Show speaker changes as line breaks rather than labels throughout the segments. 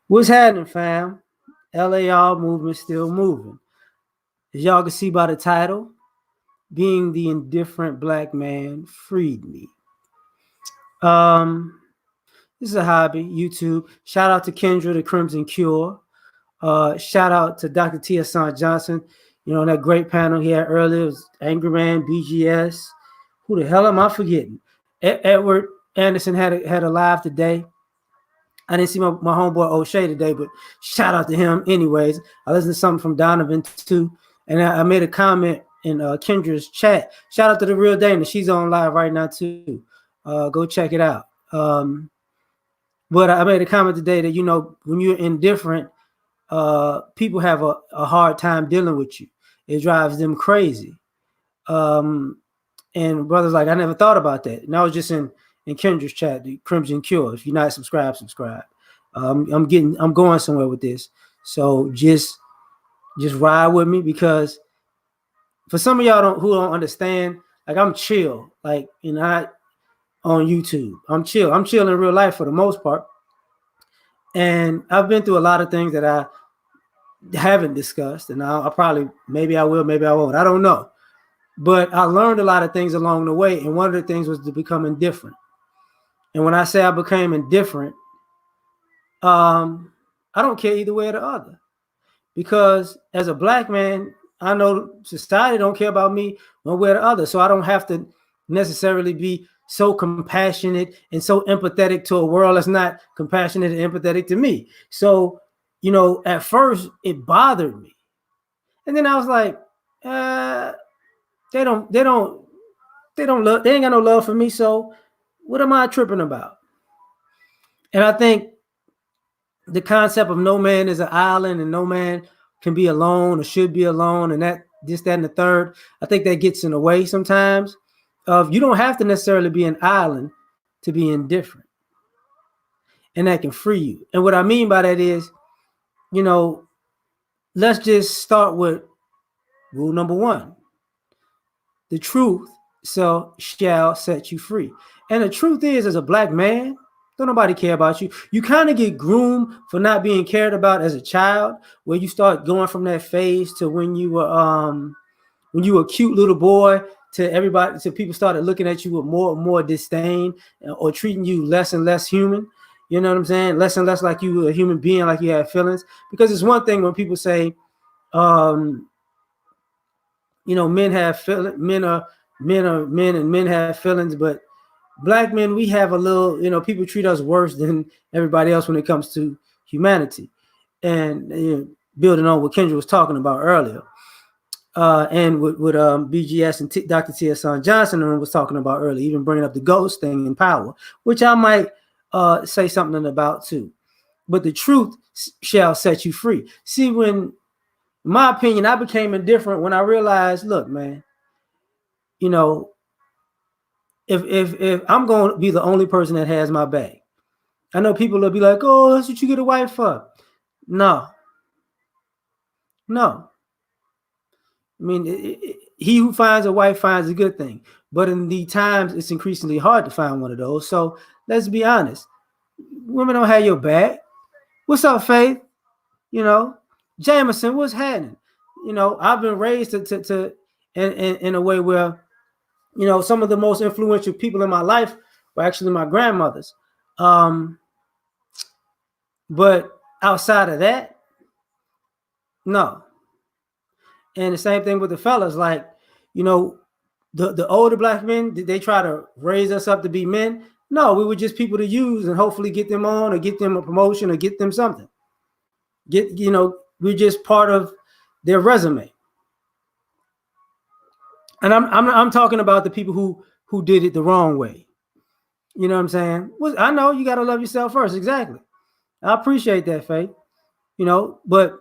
What's happening, fam? L.A.R movement still moving. As y'all can see by the title, being the indifferent black man freed me. Um, this is a hobby, YouTube. Shout out to Kendra, the Crimson Cure. Shout out to Dr. T. Hassan Johnson. You know, that great panel he had earlier was Angry Man, BGS. Who the hell am I forgetting? Edward Anderson had a live today. I didn't see my homeboy O'Shea today, but shout out to him anyways. I listened to something from Donovan too, and I made a comment in Kendra's chat. Shout out to the real Dana. She's on live right now too. Go check it out. But I made a comment today that, you know, when you're indifferent, people have a hard time dealing with you. It drives them crazy. And brothers like, I never thought about that. And I was just in Kendra's chat, the Crimson Cure. If you're not subscribed, subscribe. I'm going somewhere with this. So just ride with me, because for some of y'all who don't understand, like, I'm chill. Like, you know, on YouTube, I'm chill. I'm chill in real life for the most part. And I've been through a lot of things that I haven't discussed, and I'll probably, maybe I will, maybe I won't. I don't know. But I learned a lot of things along the way, and one of the things was to become indifferent. And when I say I became indifferent, I don't care either way or the other, because as a black man, I know society don't care about me one way or the other, so I don't have to necessarily be so compassionate and so empathetic to a world that's not compassionate and empathetic to me. So, you know, at first it bothered me, and then I was like, they ain't got no love for me. So what am I tripping about? And I think the concept of no man is an island and no man can be alone or should be alone, and that this, that, and the third, I think that gets in the way sometimes of, you don't have to necessarily be an island to be indifferent. And that can free you. And what I mean by that is, you know, let's just start with rule number one. The truth shall set you free. And the truth is, as a black man, don't nobody care about you. You kind of get groomed for not being cared about as a child, where you start going from that phase to when you were a cute little boy, to everybody, to people started looking at you with more and more disdain, or treating you less and less human. You know what I'm saying? Less and less like you were a human being, like you had feelings. Because it's one thing when people say, you know, men have feelings, men are men, and men have feelings, but black men, we have a little, you know, people treat us worse than everybody else when it comes to humanity. And, you know, building on what Kendra was talking about earlier, and with BGS and Dr. T. Hassan Johnson was talking about earlier, even bringing up the ghost thing in power, which I might say something about too. But the truth shall set you free. See, when, in my opinion, I became indifferent when I realized, look, man, you know, if I'm going to be the only person that has my back, I know people will be like, oh, that's what you get a wife for. No. I mean, he who finds a wife finds a good thing. But in the times, it's increasingly hard to find one of those. So let's be honest. Women don't have your back. What's up, Faith? You know, Jameson, what's happening? You know, I've been raised to in a way where, you know, some of the most influential people in my life were actually my grandmothers. But outside of that, no. And the same thing with the fellas. Like, you know, the older black men, did they try to raise us up to be men? No, we were just people to use and hopefully get them on, or get them a promotion, or get them something. You know, we're just part of their resume. And I'm talking about the people who did it the wrong way. You know what I'm saying? Well, I know you got to love yourself first. Exactly. I appreciate that, Faith. You know, but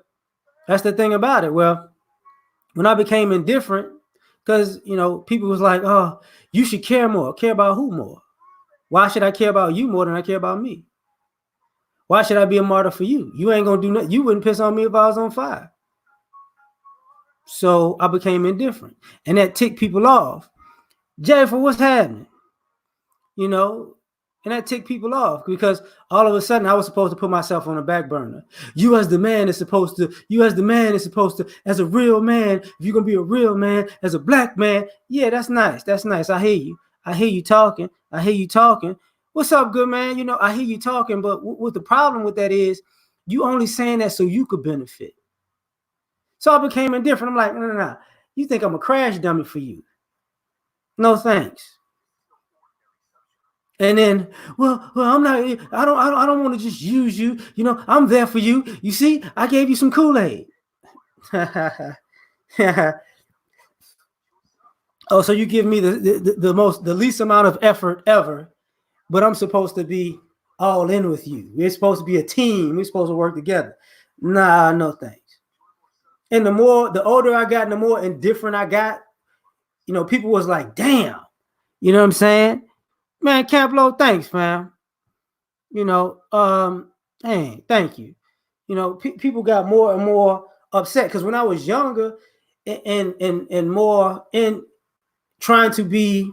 that's the thing about it. Well, when I became indifferent, because, you know, people was like, oh, you should care more. Care about who more? Why should I care about you more than I care about me? Why should I be a martyr for you? You ain't going to do nothing. You wouldn't piss on me if I was on fire. So I became indifferent. And that ticked people off. Jennifer, what's happening? You know, And that ticked people off because all of a sudden I was supposed to put myself on the back burner. You as the man is supposed to, as a real man, if you're going to be a real man, as a black man, yeah, that's nice. That's nice. I hear you. I hear you talking. What's up, good man? You know, I hear you talking, but what the problem with that is you only saying that so you could benefit. So I became indifferent. I'm like, no. You think I'm a crash dummy for you? No thanks. And then, well, I'm not. I don't want to just use you. You know, I'm there for you. You see, I gave you some Kool-Aid. Oh, so you give me the least amount of effort ever, but I'm supposed to be all in with you. We're supposed to be a team. We're supposed to work together. Nah, no thanks. And the older I got, and the more indifferent I got, you know, people was like, damn, you know what I'm saying? Man, Camplo, thanks, fam. You know, hey, thank you. You know, people got more and more upset because when I was younger and more in trying to be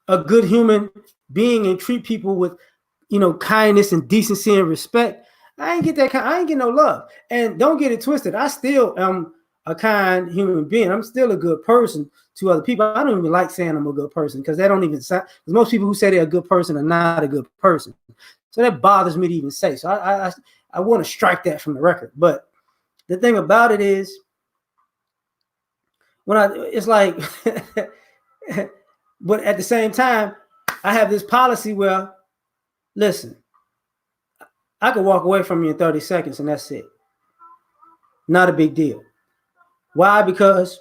a good human being and treat people with, you know, kindness and decency and respect, I ain't get no love. And don't get it twisted. I still am a kind human being. I'm still a good person to other people. I don't even like saying I'm a good person because that don't even sound, because most people who say they're a good person are not a good person. So that bothers me to even say. So I want to strike that from the record. But the thing about it is, it's like, but at the same time, I have this policy where, listen, I could walk away from you in 30 seconds and that's it. Not a big deal. Why? Because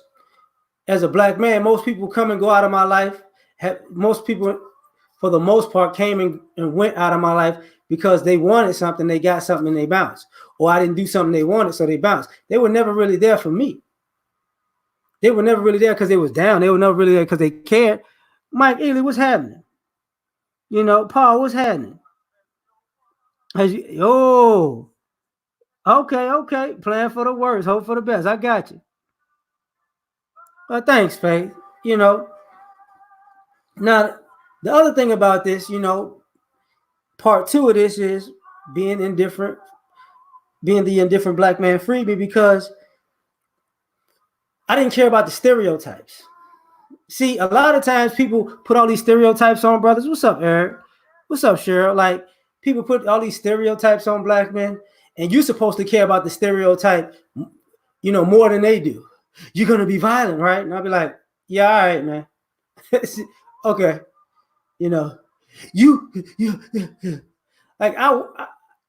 as a black man, most people come and go out of my life. Most people, for the most part, came and went out of my life because they wanted something, they got something, and they bounced. Or I didn't do something they wanted, so they bounced. They were never really there for me. They were never really there because they was down. They were never really there because they cared. Mike Ely, what's happening? You know, Paul, what's happening? Oh, okay. Plan for the worst, hope for the best. I got you. Well, thanks, Faith. You know, now the other thing about this, you know, part two of this is being indifferent, being the indifferent black man freed me because I didn't care about the stereotypes. See, a lot of times people put all these stereotypes on brothers. What's up, Eric? What's up, Cheryl? Like, people put all these stereotypes on black men, and you're supposed to care about the stereotype, you know, more than they do. You're going to be violent, right? And I'll be like, yeah, all right, man. Okay. You know, you like I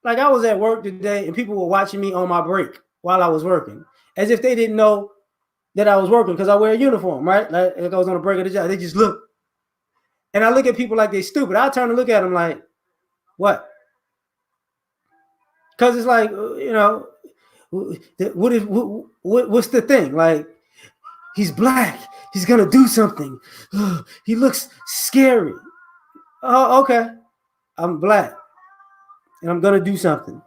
was at work today and people were watching me on my break while I was working, as if they didn't know that I was working because I wear a uniform, right? Like I was on a break of the job. They just look. And I look at people like they're stupid. I turn to look at them like, what? Because it's like, you know, what's the thing? Like, he's black. He's going to do something. He looks scary. Oh, okay. I'm black. And I'm going to do something.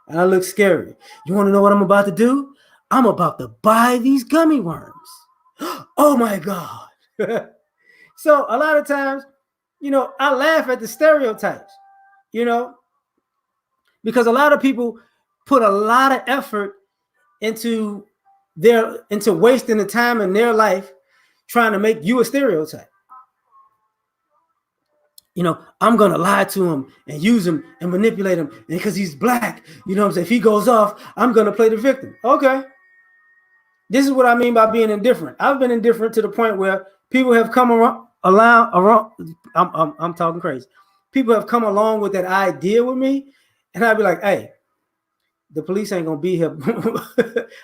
And I look scary. You want to know what I'm about to do? I'm about to buy these gummy worms. Oh, my God. So a lot of times, you know, I laugh at the stereotypes, you know, because a lot of people put a lot of effort into wasting the time in their life trying to make you a stereotype. You know, I'm going to lie to him and use him and manipulate him because he's black. You know what I'm saying? If he goes off, I'm going to play the victim. Okay. This is what I mean by being indifferent. I've been indifferent to the point where people have come around. I'm talking crazy. People have come along with that idea with me, and I'd be like, hey, the police ain't going to be here.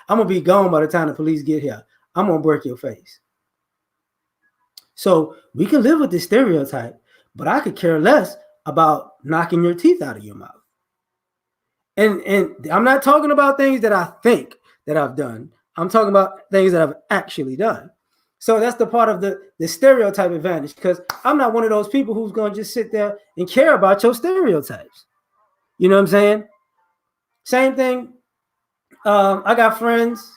I'm going to be gone by the time the police get here. I'm going to break your face. So we can live with this stereotype, but I could care less about knocking your teeth out of your mouth. And I'm not talking about things that I think that I've done. I'm talking about things that I've actually done. So that's the part of the stereotype advantage, because I'm not one of those people who's going to just sit there and care about your stereotypes. You know what I'm saying? Same thing. I got friends,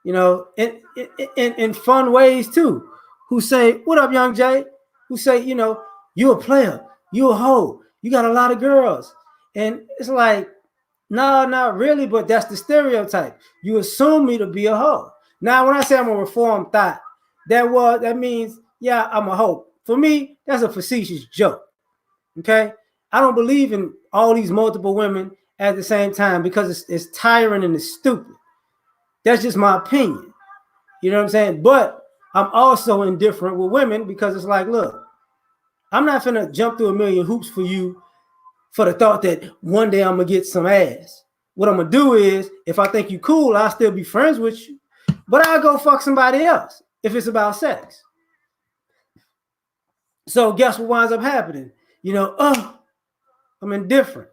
you know, in fun ways too, who say, what up, young Jay? Who say, you know, you a player, you a hoe, you got a lot of girls. And it's like, no, not really, but that's the stereotype. You assume me to be a hoe. Now, when I say I'm a reformed thought, that means, yeah, I'm a hoe. For me, that's a facetious joke. Okay? I don't believe in all these multiple women at the same time because it's tiring and it's stupid. That's just my opinion. You know what I'm saying? But I'm also indifferent with women because it's like, look, I'm not finna jump through a million hoops for you for the thought that one day I'm gonna get some ass. What I'm gonna do is, if I think you cool, I'll still be friends with you, but I'll go fuck somebody else if it's about sex. So guess what winds up happening? You know, oh, I'm indifferent.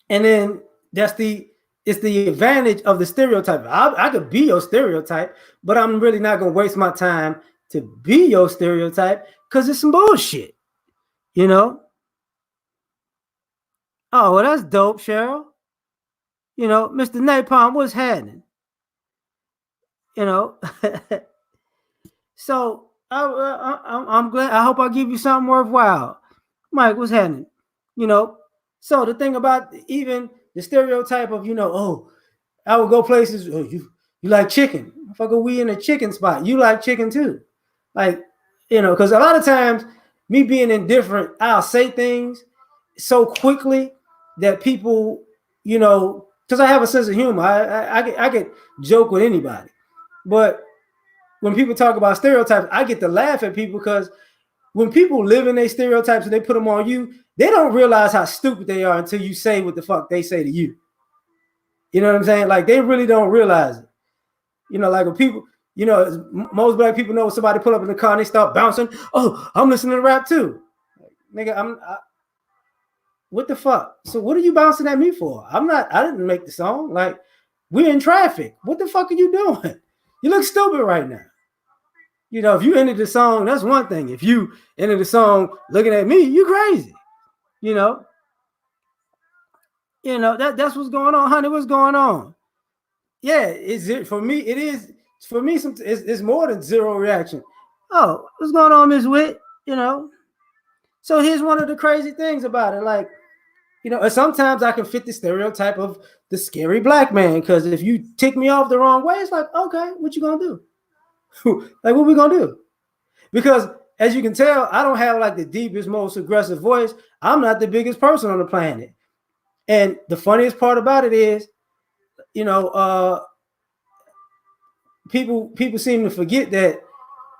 And then it's the advantage of the stereotype. I could be your stereotype, but I'm really not gonna waste my time to be your stereotype because it's some bullshit, you know. Oh, well, that's dope, Cheryl. You know, Mr. Napalm, what's happening? You know, so I'm glad. I hope I give you something worthwhile, Mike. What's happening? You know, so the thing about even the stereotype of, you know, oh, I would go places. Oh, you like chicken? Fucker, we in a chicken spot. You like chicken too, like, you know, because a lot of times me being indifferent, I'll say things so quickly that people, you know, because I have a sense of humor. I could joke with anybody, but when people talk about stereotypes, I get to laugh at people because when people live in their stereotypes and they put them on you, they don't realize how stupid they are until you say what the fuck they say to you. You know what I'm saying? Like, they really don't realize it. You know, like when people, you know, most black people know when somebody pull up in the car and they start bouncing. Oh, I'm listening to rap too. Nigga, what the fuck? So what are you bouncing at me for? I didn't make the song. Like, we're in traffic. What the fuck are you doing? You look stupid right now. You know, if you ended the song, that's one thing. If you ended the song looking at me, you crazy. You know, that's what's going on, honey. What's going on? Yeah, is it for me? It is for me. It's more than zero reaction. Oh, what's going on, Miss Witt? You know. So here's one of the crazy things about it. Like, you know, sometimes I can fit the stereotype of the scary black man because if you tick me off the wrong way, it's like, okay, what you gonna do? Like, what we gonna do? Because as you can tell, I don't have like the deepest, most aggressive voice. I'm not the biggest person on the planet. And the funniest part about it is, you know, people seem to forget that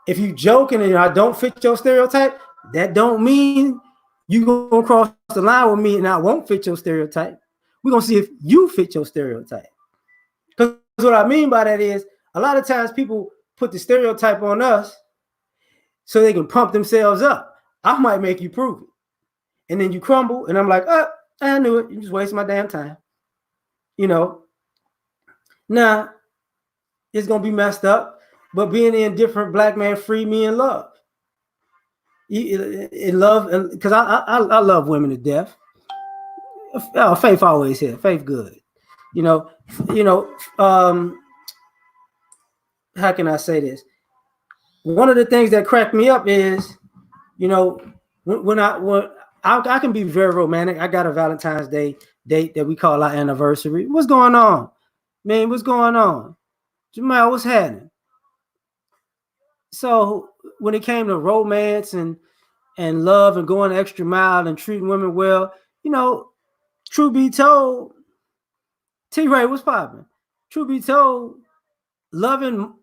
if you joking and I don't fit your stereotype, that don't mean you gonna cross the line with me and I won't fit your stereotype. We're gonna see if you fit your stereotype. Because what I mean by that is a lot of times people put the stereotype on us so they can pump themselves up. I might make you prove it. And then you crumble, and I'm like, oh, I knew it. You just wasting my damn time. You know. Now, it's gonna be messed up, but being an indifferent black man freed me in love. In love, because I love women to death. Oh, Faith always here. Faith good. You know, how can I say this? One of the things that cracked me up is, you know, when I can be very romantic. I got a Valentine's Day date that we call our anniversary. What's going on, man? What's going on, Jamal? What's happening? So when it came to romance and love and going the extra mile and treating women well, you know, true be told, T-Ray, what's popping? True be told, loving,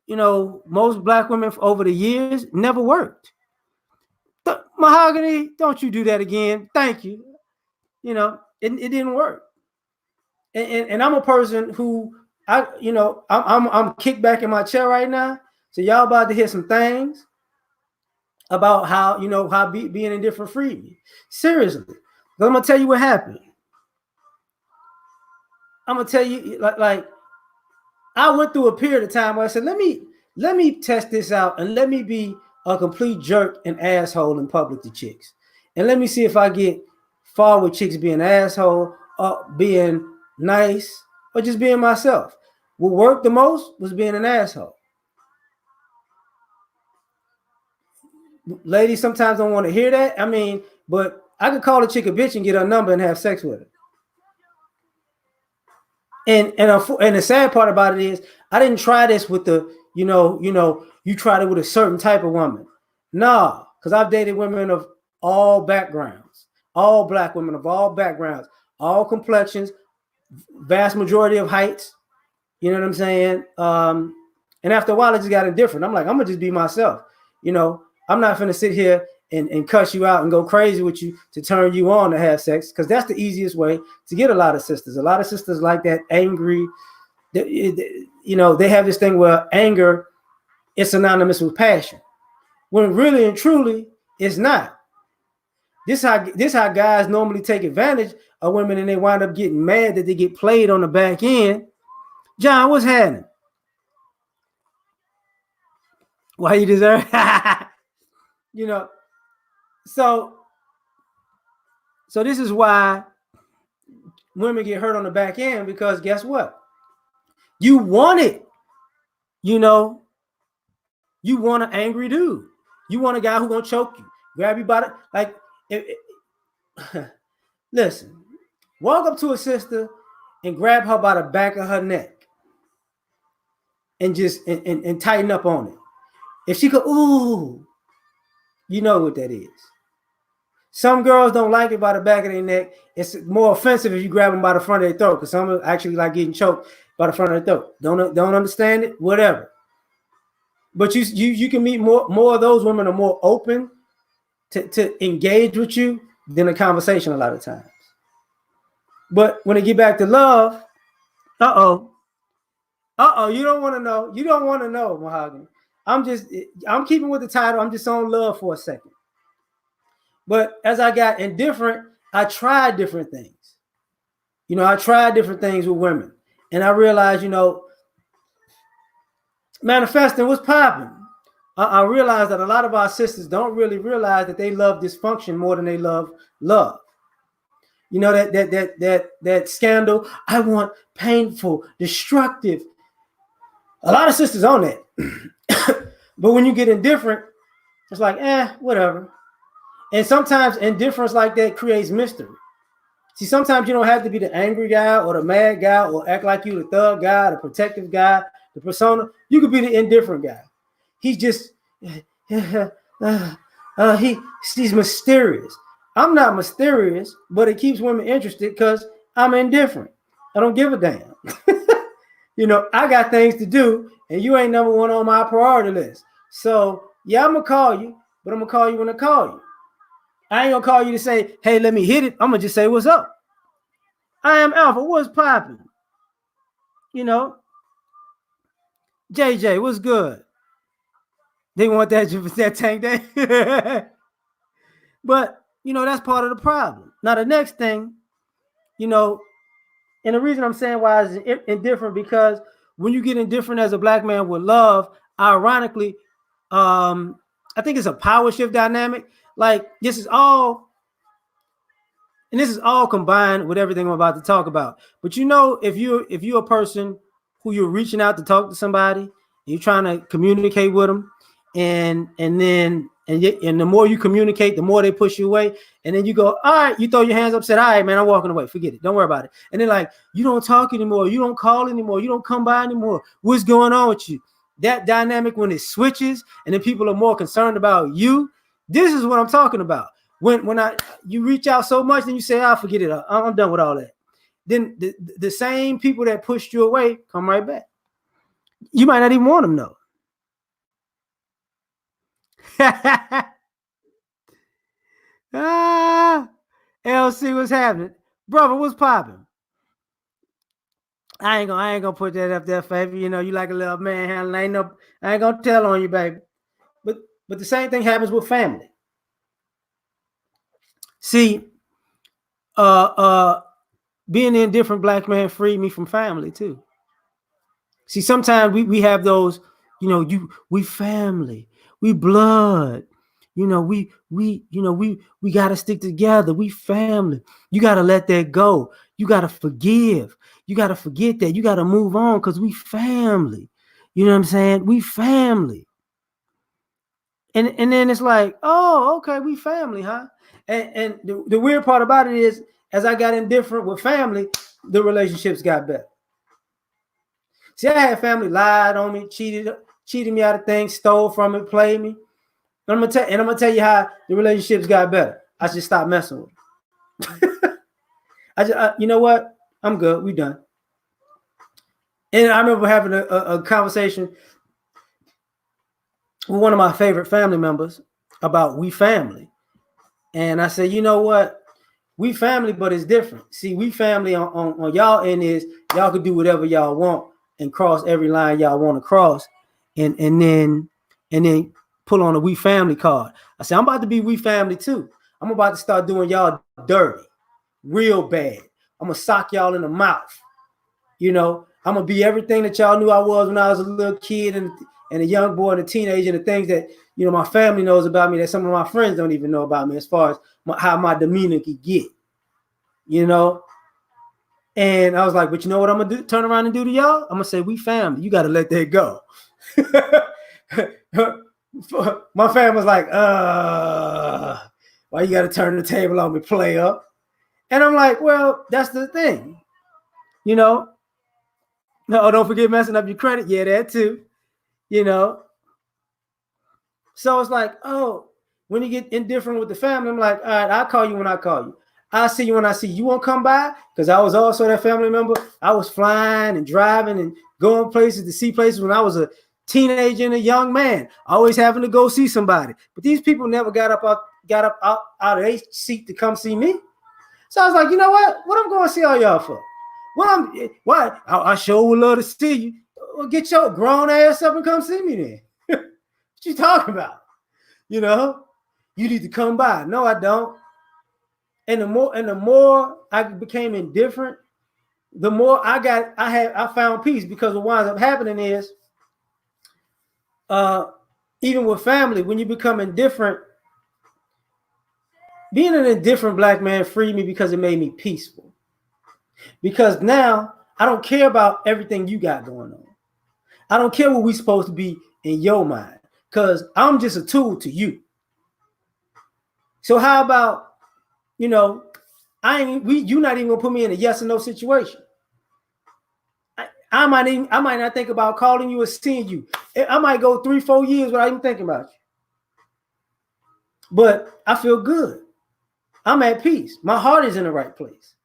you know, most black women over the years never worked. Mahogany, don't you do that again. Thank you. You know, it didn't work. And I'm a person who I'm kicked back in my chair right now. So y'all about to hear some things about how, you know, how being indifferent freed me. Seriously. I'm gonna tell you what happened. I'm gonna tell you like I went through a period of time where I said, let me test this out and let me be a complete jerk and asshole in public to chicks. And let me see if I get far with chicks being an asshole or being nice or just being myself. What worked the most was being an asshole. Ladies sometimes don't want to hear that. I mean, but I could call a chick a bitch and get her number and have sex with her. And the sad part about it is I didn't try this with the you tried it with a certain type of woman. Nah, because I've dated women of all backgrounds, all black women of all backgrounds, all complexions, vast majority of heights. You know what I'm saying? And after a while, it just got indifferent. I'm like, I'm gonna just be myself. I'm not gonna sit here and cuss you out and go crazy with you to turn you on to have sex, because that's the easiest way to get a lot of sisters. A lot of sisters like that angry. They have this thing where anger is synonymous with passion, when really and truly it's not. This how guys normally take advantage of women, and they wind up getting mad that they get played on the back end. John, what's happening? Why you deserve? So this is why women get hurt on the back end, because guess what? You want it. You want an angry dude. You want a guy who gonna choke you, grab you by the listen. Walk up to a sister and grab her by the back of her neck and just and tighten up on it. If she could, ooh, you know what that is. Some girls don't like it by the back of their neck. It's more offensive if you grab them by the front of their throat, because some actually like getting choked by the front of their throat. Don't understand it, whatever. But you can meet more of those women are more open to engage with you than a conversation a lot of times. But when they get back to love, you don't want to know. You don't want to know, Mahogany. I'm keeping with the title. I'm just on love for a second. But as I got indifferent, I tried different things. I tried different things with women. And I realized, manifesting was popping. I realized that a lot of our sisters don't really realize that they love dysfunction more than they love love. That scandal. I want painful, destructive. A lot of sisters on that. But when you get indifferent, it's like, whatever. And sometimes indifference like that creates mystery. See, sometimes you don't have to be the angry guy or the mad guy or act like you the thug guy, the protective guy, the persona. You could be the indifferent guy. He's just, he's mysterious. I'm not mysterious, but it keeps women interested because I'm indifferent. I don't give a damn. I got things to do, and you ain't number one on my priority list. So, yeah, I'm going to call you, but I'm going to call you when I call you. I ain't going to call you to say, hey, let me hit it. I'm going to just say, what's up? I am Alpha. What's popping? JJ, what's good? They want that tank day. But, that's part of the problem. Now, the next thing, and the reason I'm saying why it's indifferent, because when you get indifferent as a black man with love, ironically, I think it's a power shift dynamic. Like, this is all combined with everything I'm about to talk about. But if you're a person who you're reaching out to talk to somebody, you're trying to communicate with them, and the more you communicate, the more they push you away, and then you go, all right, you throw your hands up, said, all right, man, I'm walking away, forget it, don't worry about it. And then like, you don't talk anymore, you don't call anymore, you don't come by anymore. What's going on with you? That dynamic, when it switches, and then people are more concerned about you. This is what I'm talking about. When you reach out so much, then you say, I'll forget it. I'm done with all that. Then the same people that pushed you away come right back. You might not even want them, though. LC, what's happening? Brother, what's popping? I ain't gonna put that up there, baby. You like a little man. I ain't gonna tell on you, baby. But the same thing happens with family. See, being an indifferent black man freed me from family too. See, sometimes we have those, we family, we blood, we got to stick together. We family. You got to let that go. You got to forgive. You got to forget that. You got to move on, because we family. You know what I'm saying? We family. And then it's like, oh, okay, we family, huh? And the weird part about it is, as I got indifferent with family, the relationships got better. See, I had family lied on me, cheated me out of things, stole from me, played me. And I'm gonna tell you how the relationships got better. I just stopped messing with them. You know what? I'm good. We done. And I remember having a conversation with one of my favorite family members about we family. And I said, you know what? We family, but it's different. See, we family on y'all end is y'all could do whatever y'all want and cross every line y'all want to cross, and then pull on a we family card. I said, I'm about to be we family too. I'm about to start doing y'all dirty, real bad. I'm gonna sock y'all in the mouth. You know, I'm gonna be everything that y'all knew I was when I was a little kid and a young boy and a teenager, and the things that, you know, my family knows about me that some of my friends don't even know about me, as far as how my demeanor could get, you know. And I was like, but you know what I'm gonna do? Turn around and do to y'all? I'm gonna say, we family. You gotta let that go. My family was like, why you gotta turn the table on me, player? And I'm like, well, that's the thing, you know. No, don't forget messing up your credit. Yeah, that too, you know. So it's like, oh, when you get indifferent with the family, I'm like, all right, I'll call you when I call you. I'll see you when I see you. You won't come by? Because I was also that family member. I was flying and driving and going places to see places when I was a teenager and a young man, always having to go see somebody. But these people never got up out of their seat to come see me. So I was like, you know what? What I'm going to see all y'all for? Why? I sure would love to see you. Well, get your grown ass up and come see me then. What you talking about? You know, you need to come by. No, I don't. And the more I became indifferent, the more I found peace, because what winds up happening is, even with family, when you become indifferent, being an indifferent black man freed me because it made me peaceful. Because now I don't care about everything you got going on. I don't care what we're supposed to be in your mind, because I'm just a tool to you. So how about, you know, you're not even gonna put me in a yes or no situation. I might not think about calling you or seeing you. I might go 3-4 years without even thinking about you. But I feel good. I'm at peace. My heart is in the right place.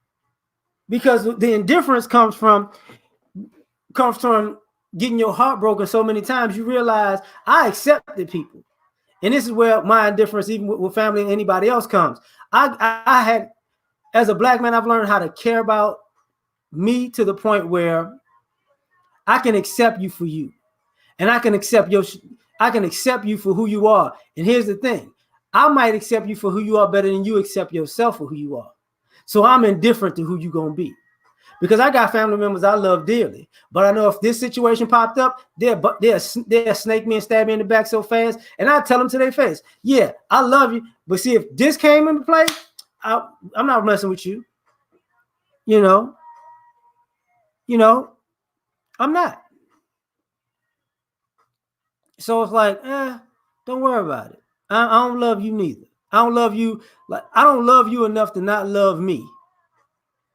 Because the indifference comes from getting your heart broken so many times. You realize I accepted people. And this is where my indifference, even with family and anybody else, comes. I had, as a black man, I've learned how to care about me to the point where I can accept you for you, and I can accept you for who you are. And here's the thing: I might accept you for who you are better than you accept yourself for who you are. So I'm indifferent to who you're gonna be, because I got family members I love dearly, but I know if this situation popped up, they'll snake me and stab me in the back so fast, and I tell them to their face, yeah, I love you, but see, if this came into play, I'm not messing with you. You know, I'm not. So it's like, don't worry about it. I don't love you neither. I don't love you. Like, I don't love you enough to not love me,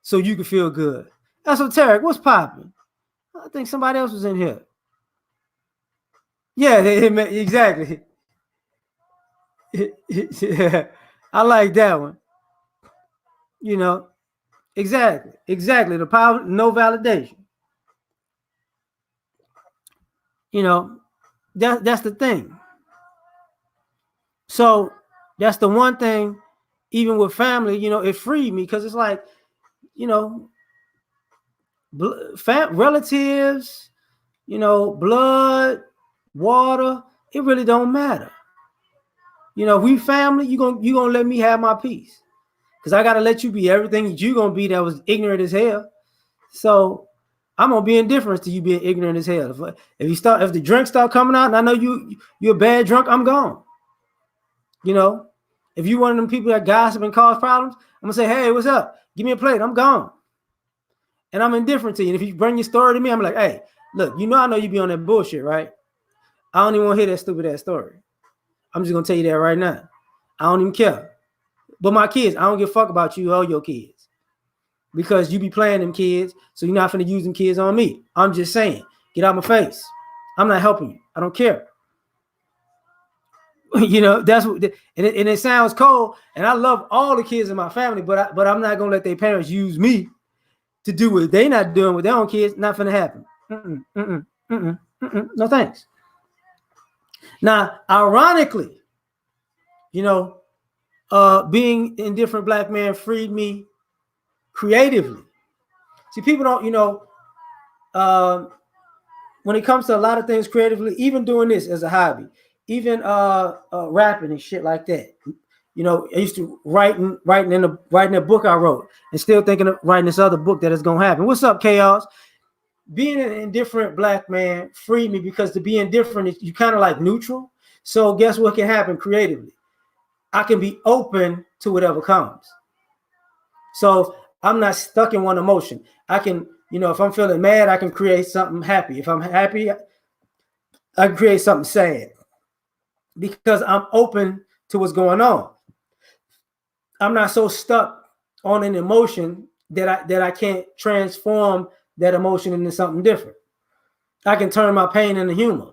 so you can feel good. Esoteric, what's popping? I think somebody else was in here. Yeah, exactly. Yeah, I like that one. You know, exactly. The power, no validation. You know, that's the thing. So that's the one thing. Even with family, you know, it freed me, because it's like, you know, relatives, you know, blood, water, it really don't matter. You know, if we family, you gonna let me have my peace, because I gotta let you be everything that you gonna be that was ignorant as hell. So I'm gonna be indifferent to you being ignorant as hell. If the drinks start coming out and I know you're a bad drunk, I'm gone. You know, if you one of them people that gossip and cause problems, I'm gonna say, hey, what's up? Give me a plate. I'm gone. And I'm indifferent to you. And if you bring your story to me, I'm like, hey, look, I know you be on that bullshit, right? I don't even want to hear that stupid ass story. I'm just gonna tell you that right now. I don't even care. But my kids, I don't give a fuck about you or your kids. Because you be playing them kids, so you're not finna use them kids on me. I'm just saying, get out my face. I'm not helping you. I don't care. That's what, and it sounds cold. And I love all the kids in my family, but I'm not gonna let their parents use me to do what they not doing with their own kids. Not finna happen. No thanks. Now, ironically, being indifferent black man freed me creatively. See, people don't, when it comes to a lot of things creatively, even doing this as a hobby, even rapping and shit like that. I used to writing a book I wrote, and still thinking of writing this other book that is gonna happen. What's up, Chaos? Being an indifferent black man freed me, because to be indifferent, you kind of like neutral. So guess what can happen creatively? I can be open to whatever comes. So I'm not stuck in one emotion. I can, if I'm feeling mad, I can create something happy. If I'm happy, I can create something sad, because I'm open to what's going on. I'm not so stuck on an emotion that I can't transform that emotion into something different. I can turn my pain into humor.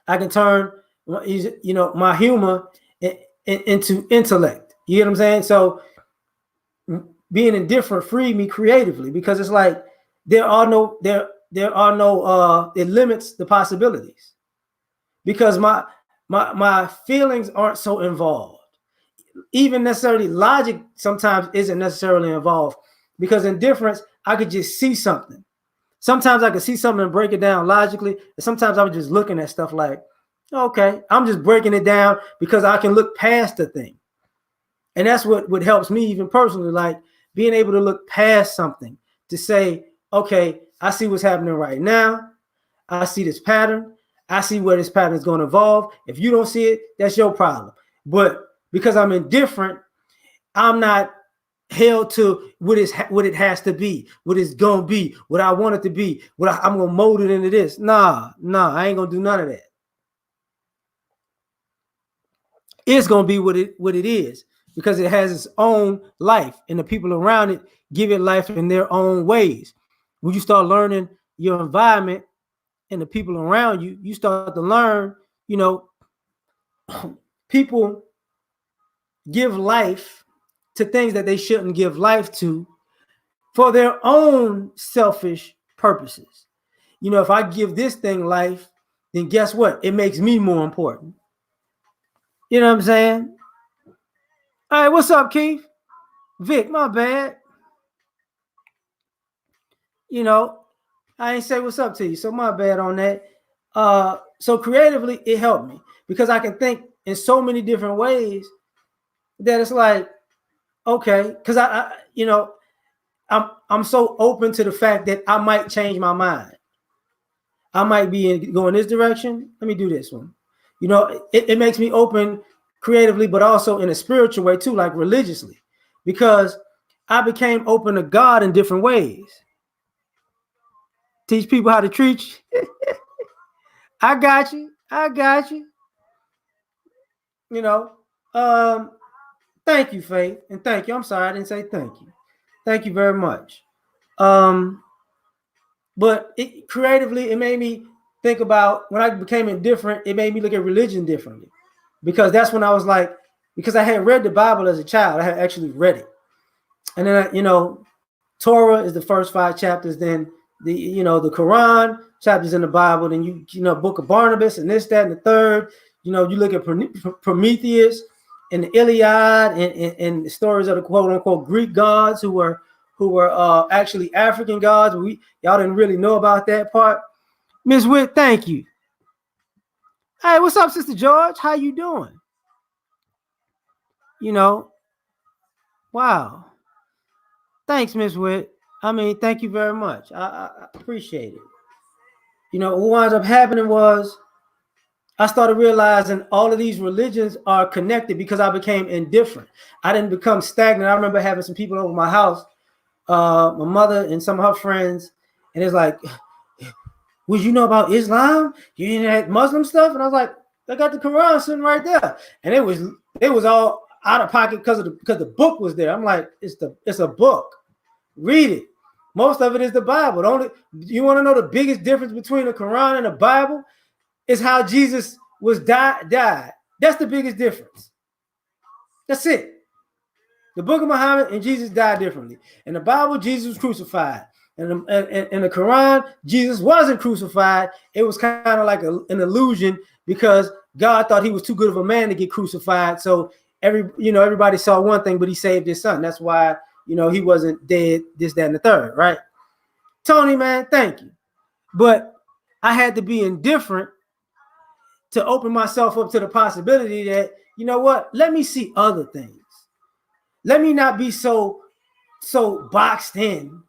I can turn, my humor into intellect. You get what I'm saying? So being indifferent freed me creatively, because it's like it limits the possibilities, because my feelings aren't so involved. Even necessarily logic sometimes isn't necessarily involved, because indifference, I could just see something. Sometimes I could see something and break it down logically, and sometimes I'm just looking at stuff like, okay, I'm just breaking it down because I can look past the thing. And that's what helps me even personally, like being able to look past something to say, okay, I see what's happening right now. I see this pattern. I see where this pattern is going to evolve. If you don't see it, that's your problem. But because I'm indifferent, I'm not held to what it has to be, what it's going to be, what I want it to be, I'm going to mold it into this. Nah, I ain't going to do none of that. It's going to be what it is, because it has its own life, and the people around it give it life in their own ways. When you start learning your environment and the people around you, you start to learn, people give life to things that they shouldn't give life to for their own selfish purposes. If I give this thing life, then guess what? It makes me more important. You know what I'm saying? All right, what's up, Keith? Vic, my bad. I ain't say what's up to you, so my bad on that. So creatively, it helped me, because I can think in so many different ways that it's like, okay, because I'm so open to the fact that I might change my mind. I might be going this direction. Let me do this one. It makes me open creatively, but also in a spiritual way too, like religiously, because I became open to God in different ways. Teach people how to treat you. I got you. Thank you, Faith, and thank you. I'm sorry I didn't say thank you. Thank you very much. But creatively, it made me think about, when I became indifferent, it made me look at religion differently, because that's when I was like, because I had read the Bible as a child, I had actually read it, and then Torah is the first 5 chapters, then the Quran chapters in the Bible, then you Book of Barnabas and this, that, and the third. You look at Prometheus and the Iliad and the stories of the quote unquote Greek gods who were actually African gods. Y'all didn't really know about that part. Ms. Witt, thank you. Hey, what's up, Sister George? How you doing? Wow. Thanks, Ms. Witt. Thank you very much. I appreciate it. What winds up happening was I started realizing all of these religions are connected, because I became indifferent. I didn't become stagnant. I remember having some people over my house, my mother and some of her friends, and it's like, would you know about Islam? You ain't had Muslim stuff? And I was like, I got the Quran sitting right there, and it was all out of pocket because the book was there. I'm like, it's a book. Read it. Most of it is the Bible. You want to know the biggest difference between the Quran and the Bible is how Jesus was died. That's the biggest difference. That's it. The book of Muhammad and Jesus died differently. In the Bible, Jesus was crucified. In the Quran, Jesus wasn't crucified. It was kind of like an illusion because God thought he was too good of a man to get crucified. So everybody saw one thing, but he saved his son. That's why, he wasn't dead, this, that, and the third, right? Tony, man, thank you. But I had to be indifferent to open myself up to the possibility that, you know what, let me see other things. Let me not be so boxed in,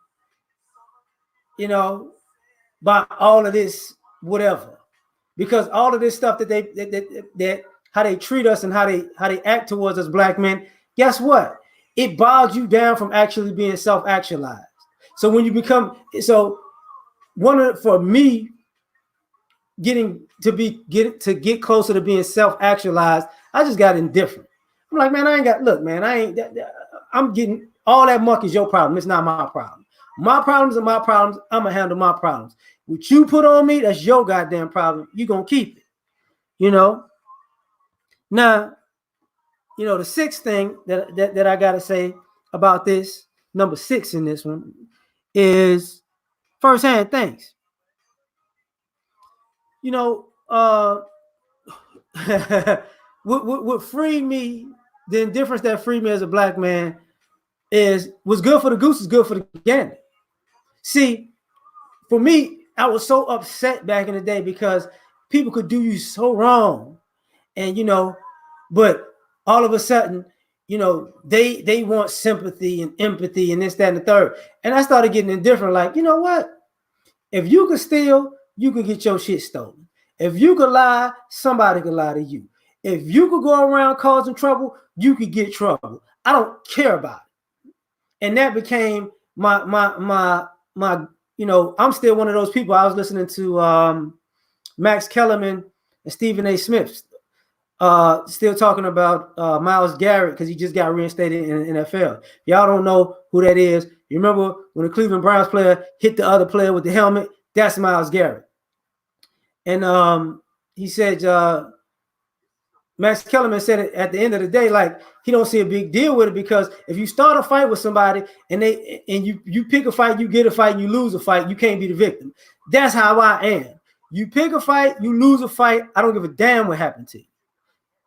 by all of this, whatever. Because all of this stuff that how they treat us and how they act towards us black men, guess what? It bogs you down from actually being self-actualized. So when you become, for me, get closer to being self-actualized, I just got indifferent. I'm like, man, I'm getting all that muck is your problem. It's not my problem. My problems are my problems. I'm gonna handle my problems. What you put on me, that's your goddamn problem. You gonna keep it. Now, the sixth thing that I gotta say about this, number 6 in this one, is firsthand thanks. What freed me, the indifference that freed me as a black man, was good for the goose is good for the gander. See, for me, I was so upset back in the day because people could do you so wrong, and but all of a sudden, they want sympathy and empathy and this, that, and the third. And I started getting indifferent. Like, you know what? If you could steal, you could get your shit stolen. If you could lie, somebody could lie to you. If you could go around causing trouble, you could get trouble. I don't care about it. And that became my I'm still one of those people. I was listening to Max Kellerman and Stephen A. Smith still talking about Myles Garrett because he just got reinstated in the NFL. Y'all don't know who that is. You remember when the Cleveland Browns player hit the other player with the helmet? That's Myles Garrett. And he said, Max Kellerman said it at the end of the day, like he don't see a big deal with it because if you start a fight with somebody and you pick a fight, you get a fight, you lose a fight, you can't be the victim. That's how I am. You pick a fight, you lose a fight. I don't give a damn what happened to you.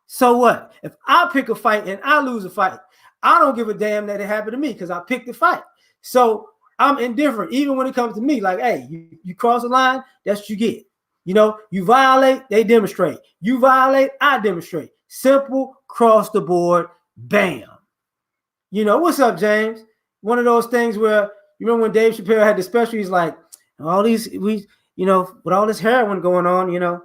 So what? If I pick a fight and I lose a fight, I don't give a damn that it happened to me because I picked the fight. So I'm indifferent, even when it comes to me. Like, hey, you cross the line, that's what you get. You violate, they demonstrate. You violate, I demonstrate. Simple, cross the board, bam. What's up, James? One of those things where, you remember when Dave Chappelle had the special, he's like, with all this heroin going on,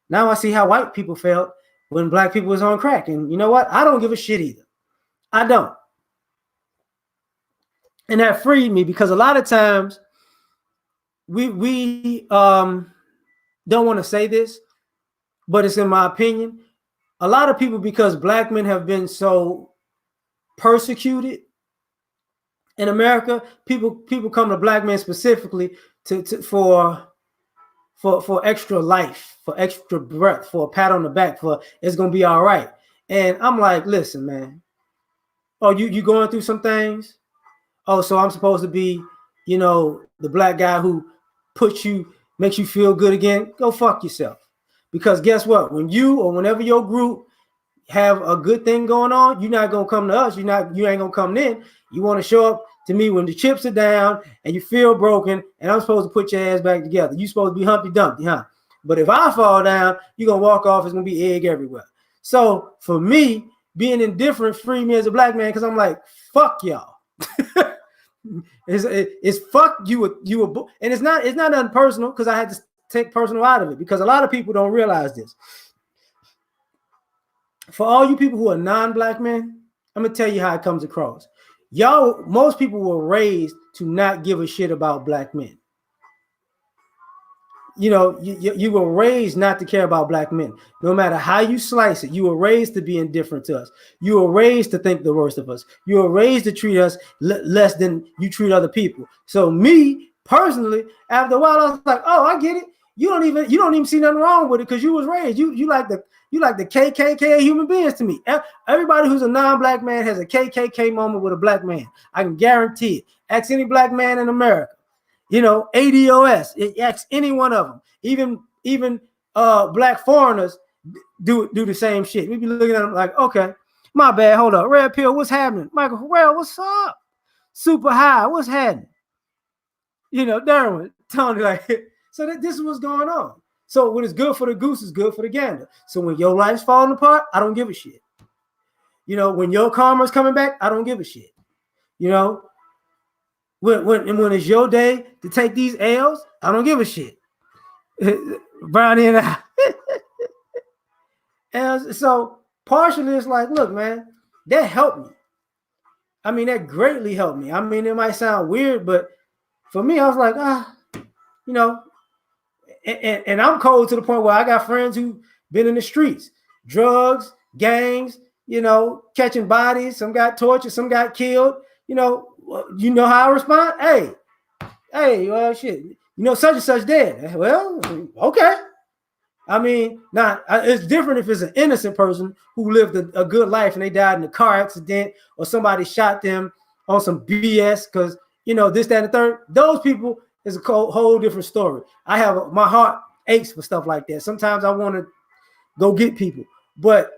now I see how white people felt when black people was on crack. And you know what? I don't give a shit either. I don't. And that freed me because a lot of times we don't want to say this, but it's in my opinion. A lot of people, because black men have been so persecuted in America, people come to black men specifically for extra life, for extra breath, for a pat on the back, for it's gonna be all right. And I'm like, listen, man. Oh, you going through some things? Oh, so I'm supposed to be, the black guy who makes you feel good again? Go fuck yourself. Because guess what? When you or whenever your group have a good thing going on, you're not gonna come to us. You ain't gonna come in. You want to show up to me when the chips are down and you feel broken, and I'm supposed to put your ass back together. You're supposed to be Humpty Dumpty, huh? But if I fall down, you're gonna walk off. It's gonna be egg everywhere. So for me, being indifferent freed me as a black man because I'm like, fuck y'all. It's fuck you, and it's not nothing personal because I had to take personal out of it because a lot of people don't realize this. For all you people who are non-black men, I'm gonna tell you how it comes across. Y'all, most people were raised to not give a shit about black men. you were raised not to care about black men. No matter how you slice it, you were raised to be indifferent to us. You were raised to think the worst of us. You were raised to treat us less than you treat other people. So me personally, after a while, I was like, oh, I get it. You don't even see nothing wrong with it because you was raised. You like the KKK of human beings to me. Everybody who's a non-black man has a KKK moment with a black man. I can guarantee it. Ask any black man in America. ADOS. Ask any one of them. Even black foreigners do the same shit. We be looking at them like, okay, my bad. Hold up, Red Pill, what's happening? Michael Pharrell, what's up? Super High, what's happening? Darwin, Tony, like, so this is what's going on. So what is good for the goose is good for the gander. So when your life's falling apart, I don't give a shit. When your karma's coming back, I don't give a shit. When it's your day to take these L's, I don't give a shit. Brownie and I. And so partially it's like, look, man, that helped me. I mean, that greatly helped me. I mean, it might sound weird, but for me, I was like, and I'm cold to the point where I got friends who been in the streets, drugs, gangs, catching bodies. Some got tortured, some got killed. How I respond? Hey, well, shit. Such and such dead. Well, okay. I mean, it's different if it's an innocent person who lived a good life and they died in a car accident or somebody shot them on some BS because, this, that, and the third. Those people is a whole different story. My heart aches for stuff like that. Sometimes I want to go get people. But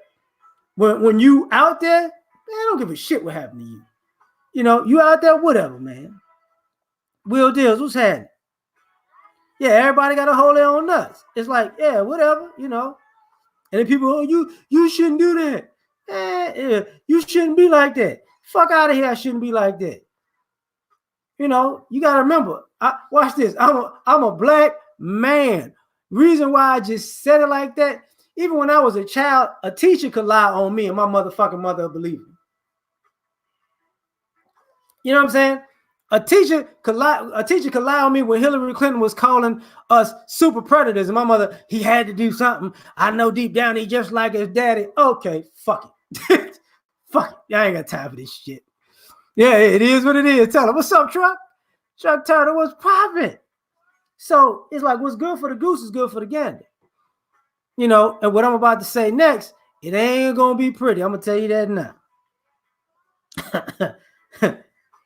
when you out there, man, I don't give a shit what happened to you. You out there, whatever, man. Will Deals, what's happening? Yeah, everybody got to hold their own nuts. It's like, yeah, whatever, And then people, oh, you shouldn't do that. Yeah, you shouldn't be like that. Fuck out of here, I shouldn't be like that. You got to remember, watch this. I'm a black man. Reason why I just said it like that, even when I was a child, a teacher could lie on me and my motherfucking mother would believe me. You know what I'm saying? A teacher could lie on me when Hillary Clinton was calling us super predators, and my mother, he had to do something. I know deep down he just like his daddy. Okay, fuck it. Fuck it. I ain't got time for this shit. Yeah, it is what it is. Tell him, what's up, Truck? Truck Turtle, what's popping? So it's like what's good for the goose is good for the gander. And what I'm about to say next, it ain't gonna be pretty. I'm gonna tell you that now.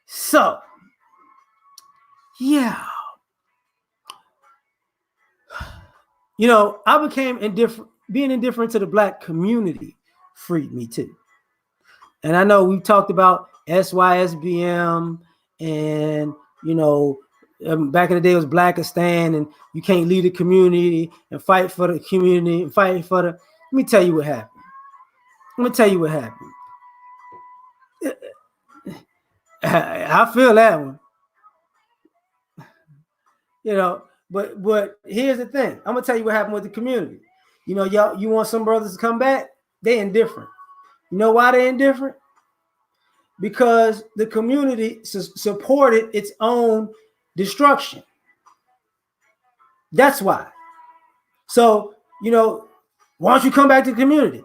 So, yeah. I became indifferent. Being indifferent to the black community freed me too. And I know we talked about SYSBM and, back in the day it was Blackistan and you can't lead the community and fight for the community and fight for the... Let me tell you what happened. I feel that one. But here's the thing. I'm gonna tell you what happened with the community. Y'all, you want some brothers to come back? They indifferent. You know why they indifferent? Because the community supported its own destruction. That's why. So, why don't you come back to the community?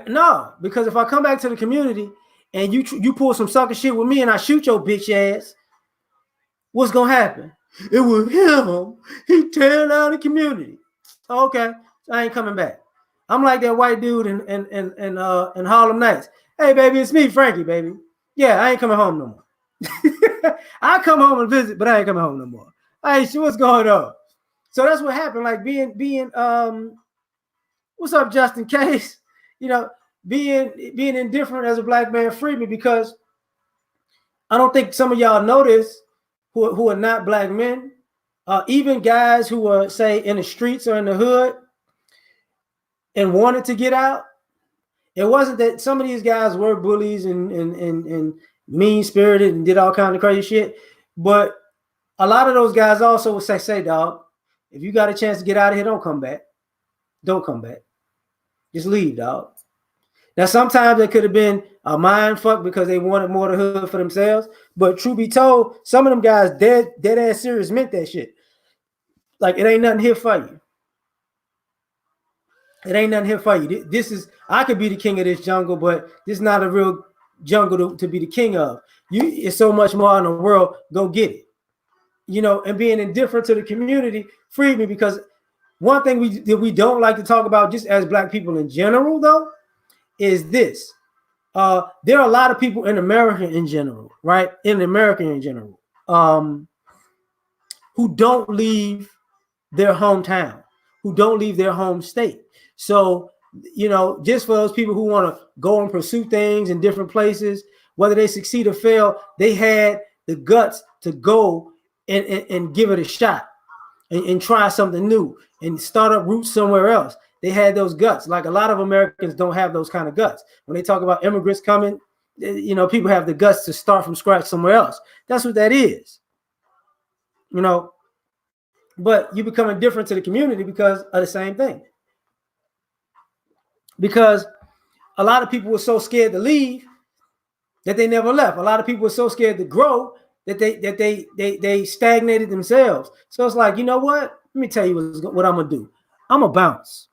No, because if I come back to the community and you pull some sucker shit with me and I shoot your bitch ass, what's gonna happen? It was him. He tearing down the community. Okay, so I ain't coming back. I'm like that white dude in Harlem Nights. Hey, baby, it's me, Frankie, baby. Yeah, I ain't coming home no more. I come home and visit, but I ain't coming home no more. Hey, what's going on? So that's what happened. Like being what's up, Justin Case? Being indifferent as a black man freed me because I don't think some of y'all know this who are not black men, even guys who are, say, in the streets or in the hood and wanted to get out. It wasn't that some of these guys were bullies and mean-spirited and did all kinds of crazy shit, but a lot of those guys also would say, dog, if you got a chance to get out of here, don't come back. Don't come back. Just leave, dog. Now, sometimes it could have been a mind fuck because they wanted more of the hood for themselves. But truth be told, some of them guys dead ass serious meant that shit. Like, it ain't nothing here for you. It ain't nothing here for you. This is, I could be the king of this jungle, but this is not a real jungle to be the king of. It's so much more in the world. Go get it. And being indifferent to the community freed me, because one thing we don't like to talk about, just as Black people in general, though, is this. There are a lot of people in America in general, right? In America in general, who don't leave their hometown, who don't leave their home state. So, just for those people who want to go and pursue things in different places, whether they succeed or fail, they had the guts to go and give it a shot and try something new and start up roots somewhere else. They had those guts. Like, a lot of Americans don't have those kind of guts. When they talk about immigrants coming, people have the guts to start from scratch somewhere else. That's what that is. But you become indifferent to the community because of the same thing. Because a lot of people were so scared to leave that they never left. A lot of people were so scared to grow that they stagnated themselves. So it's like, you know what? Let me tell you what I'm gonna do. I'm gonna bounce.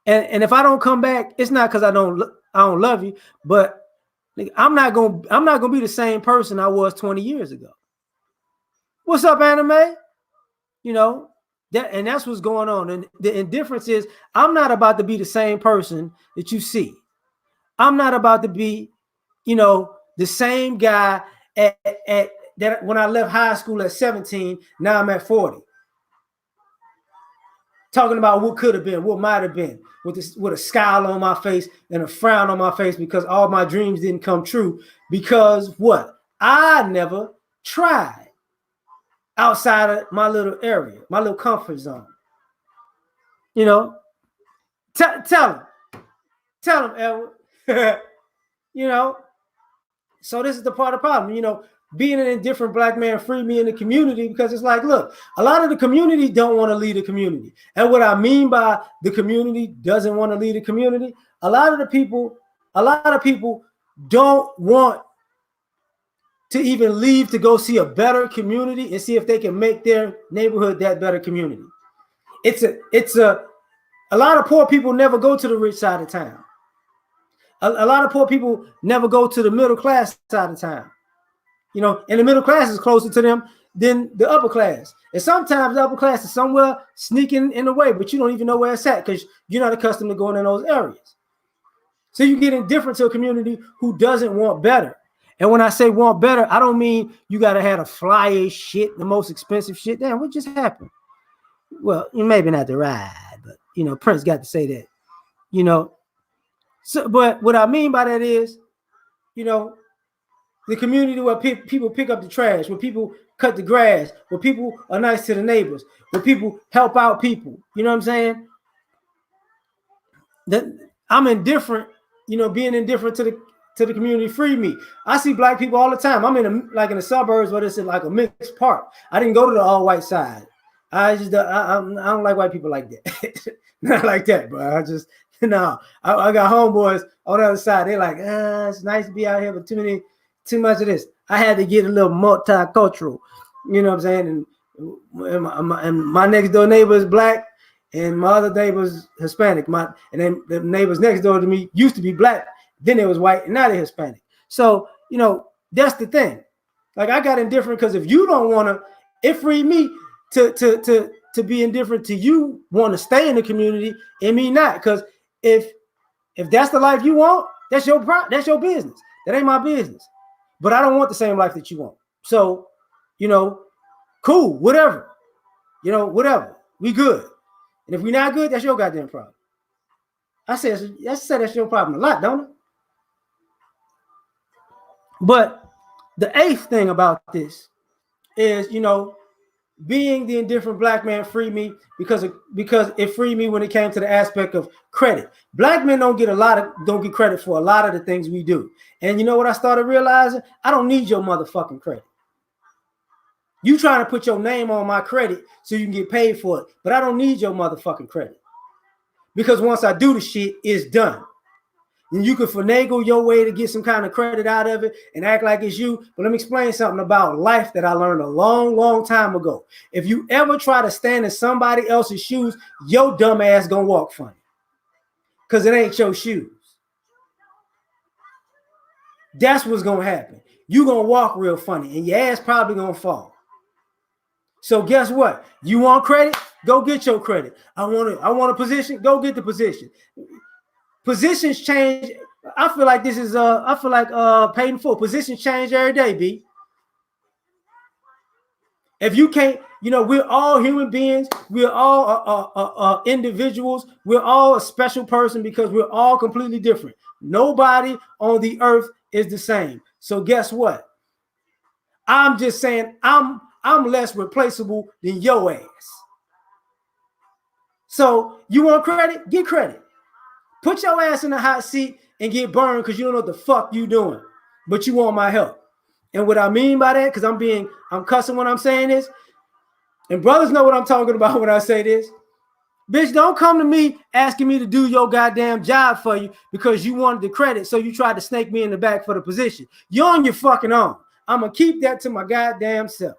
And if I don't come back, it's not because I don't love you, but I'm not gonna be the same person I was 20 years ago. What's up, anime? That's what's going on. And the indifference is, I'm not about to be the same person that you see. I'm not about to be, the same guy at that when I left high school at 17. Now I'm at 40. Talking about what could have been, what might have been, with a scowl on my face and a frown on my face because all my dreams didn't come true. Because what? I never tried outside of my little area, my little comfort zone. Tell him, Edward. So this is the part of the problem. Being an indifferent Black man freed me in the community, because it's like, look, a lot of the community don't want to lead the community. And what I mean by the community doesn't want to lead the community, a lot of people don't want to even leave to go see a better community and see if they can make their neighborhood that better community. A lot of poor people never go to the rich side of town. A lot of poor people never go to the middle class side of town. And the middle class is closer to them than the upper class. And sometimes the upper class is somewhere sneaking in the way, but you don't even know where it's at because you're not accustomed to going in those areas. So you get indifferent to a community who doesn't want better. And when I say want better, I don't mean you got to have the flyest shit, the most expensive shit. Damn, what just happened? Well, maybe not the ride, but, Prince got to say that, So, but what I mean by that is, the community where people pick up the trash, where people cut the grass, where people are nice to the neighbors, where people help out people. You know what I'm saying? That I'm indifferent, being indifferent to the community freed me. I see Black people all the time. I'm in the suburbs where it's like a mixed park. I didn't go to the all white side. I don't like white people like that. Not like that, bro. I just no. I got homeboys on the other side. They're like, it's nice to be out here, but too much of this. I had to get a little multicultural. You know what I'm saying? And my next door neighbor is Black, and my other neighbor is Hispanic. And then the neighbors next door to me used to be Black, then it was white, and now they're Hispanic. So that's the thing. Like, I got indifferent because if you don't want to, it freed me to be indifferent to you want to stay in the community and me not. Because if that's the life you want, that's your business. That ain't my business. But I don't want the same life that you want. So, cool, whatever. Whatever. We good. And if we not good, that's your goddamn problem. I said that's your problem a lot, don't it? But the eighth thing about this is, being the indifferent Black man freed me because it freed me when it came to the aspect of credit. Black men don't get credit for a lot of the things we do. And you know what I started realizing? I don't need your motherfucking credit. You trying to put your name on my credit so you can get paid for it, but I don't need your motherfucking credit. Because once I do the shit, it's done. And you can finagle your way to get some kind of credit out of it and act like it's you. But let me explain something about life that I learned a long, long time ago. If you ever try to stand in somebody else's shoes, your dumb ass gonna walk funny. Because it ain't your shoes. That's what's gonna happen. You gonna walk real funny and your ass probably gonna fall. So guess what? You want credit? Go get your credit. I want a position. Go get the position. Positions change. I feel like this is I feel like paid in full. Positions change every day, B. If you can't, we're all human beings. We're all individuals. We're all a special person because we're all completely different. Nobody on the earth is the same. So guess what? I'm just saying I'm less replaceable than your ass. So you want credit? Get credit. Put your ass in the hot seat and get burned because you don't know what the fuck you doing, but you want my help. And what I mean by that, because I'm cussing when I'm saying this, and brothers know what I'm talking about when I say this. Bitch, don't come to me asking me to do your goddamn job for you because you wanted the credit, so you tried to snake me in the back for the position. You're on your fucking own. I'm going to keep that to my goddamn self.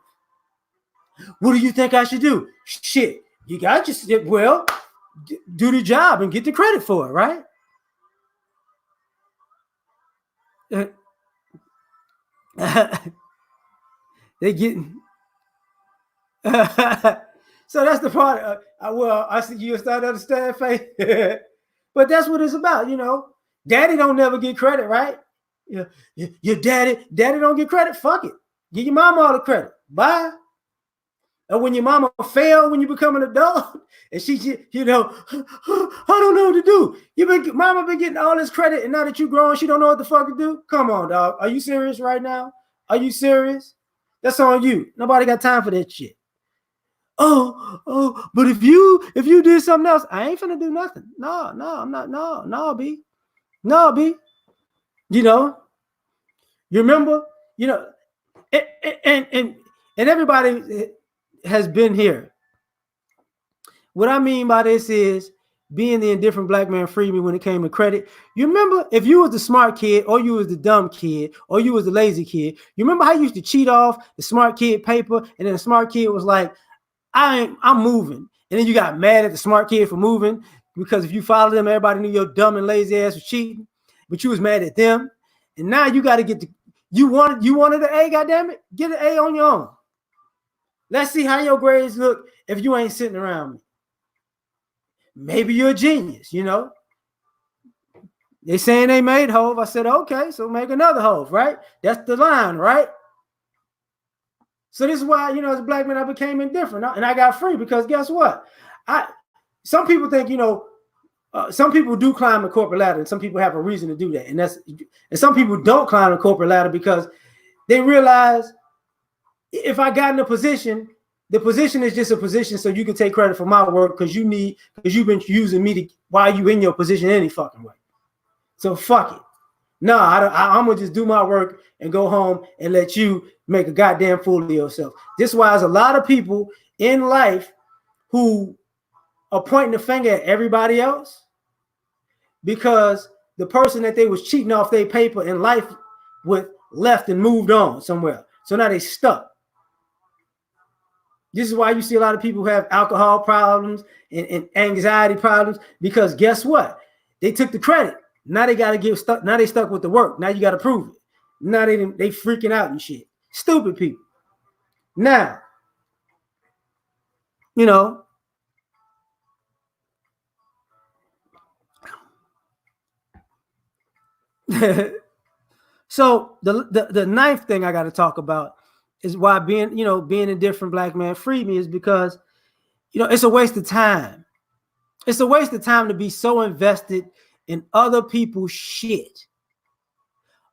What do you think I should do? Shit, you got your, well, do the job and get the credit for it, right? They getting so that's the part. I see you start to understand, Faith. But that's what it's about, Daddy don't never get credit, right? Your daddy don't get credit. Fuck it. Give your mama all the credit. Bye. And when your mama fail when you become an adult, and she, I don't know what to do. Mama been getting all this credit, and now that you grown, she don't know what the fuck to do. Come on, dog. Are you serious right now? Are you serious? That's on you. Nobody got time for that shit. Oh, but if you did something else, I ain't finna do nothing. No, I'm not. No, B. You remember, and everybody has been here. What I mean by this is being the indifferent black man freed me when it came to credit. You remember if you was the smart kid or you was the dumb kid or you was the lazy kid, you remember how you used to cheat off the smart kid paper and then the smart kid was like, I'm moving. And then you got mad at the smart kid for moving because if you followed them, everybody knew your dumb and lazy ass was cheating, but you was mad at them. And now you got to get you wanted an A, goddammit, get an A on your own. Let's see how your grades look if you ain't sitting around me. Maybe you're a genius, They saying they made Hove. I said, okay, so make another Hove, right? That's the line, right? So this is why, as a black man, I became indifferent. And I got free because guess what? Some people think, some people do climb the corporate ladder and some people have a reason to do that. And some people don't climb the corporate ladder because they realize if I got in a position, the position is just a position so you can take credit for my work because you've been using me while you in your position any fucking way. So fuck it. No, I'm going to just do my work and go home and let you make a goddamn fool of yourself. This is why there's a lot of people in life who are pointing the finger at everybody else because the person that they was cheating off their paper in life with left and moved on somewhere. So now they stuck. This is why you see a lot of people who have alcohol problems and anxiety problems because guess what? They took the credit. Now they got to get stuck. Now they stuck with the work. Now you got to prove it. Now they freaking out and shit. Stupid people. Now, so the ninth thing I got to talk about is why being a different black man freed me is because, it's a waste of time. It's a waste of time to be so invested in other people's shit,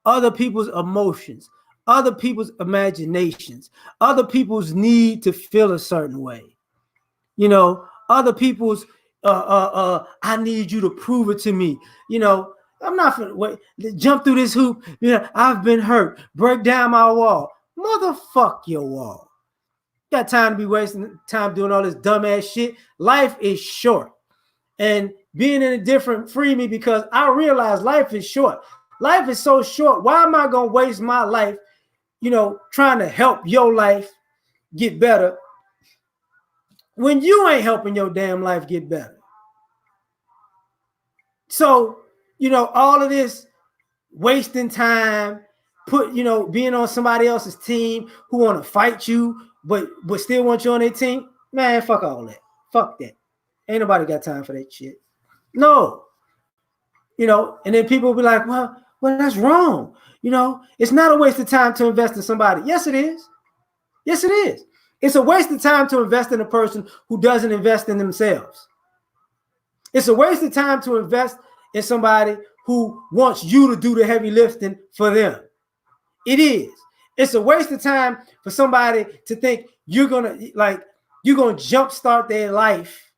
other people's emotions, other people's imaginations, other people's need to feel a certain way. Other people's, I need you to prove it to me. I'm not gonna wait, jump through this hoop. I've been hurt. Break down my wall. Motherfuck your wall. Got time to be wasting time doing all this dumbass shit. Life is short. And being indifferent freed me because I realized life is short. Life is so short. Why am I going to waste my life, trying to help your life get better when you ain't helping your damn life get better? So, all of this wasting time, being on somebody else's team who want to fight you, but still want you on their team, man, fuck all that. Fuck that. Ain't nobody got time for that shit. No. And then people will be like, well, that's wrong. It's not a waste of time to invest in somebody. Yes, it is. Yes, it is. It's a waste of time to invest in a person who doesn't invest in themselves. It's a waste of time to invest in somebody who wants you to do the heavy lifting for them. It is. It's a waste of time for somebody to think you're gonna jumpstart their life.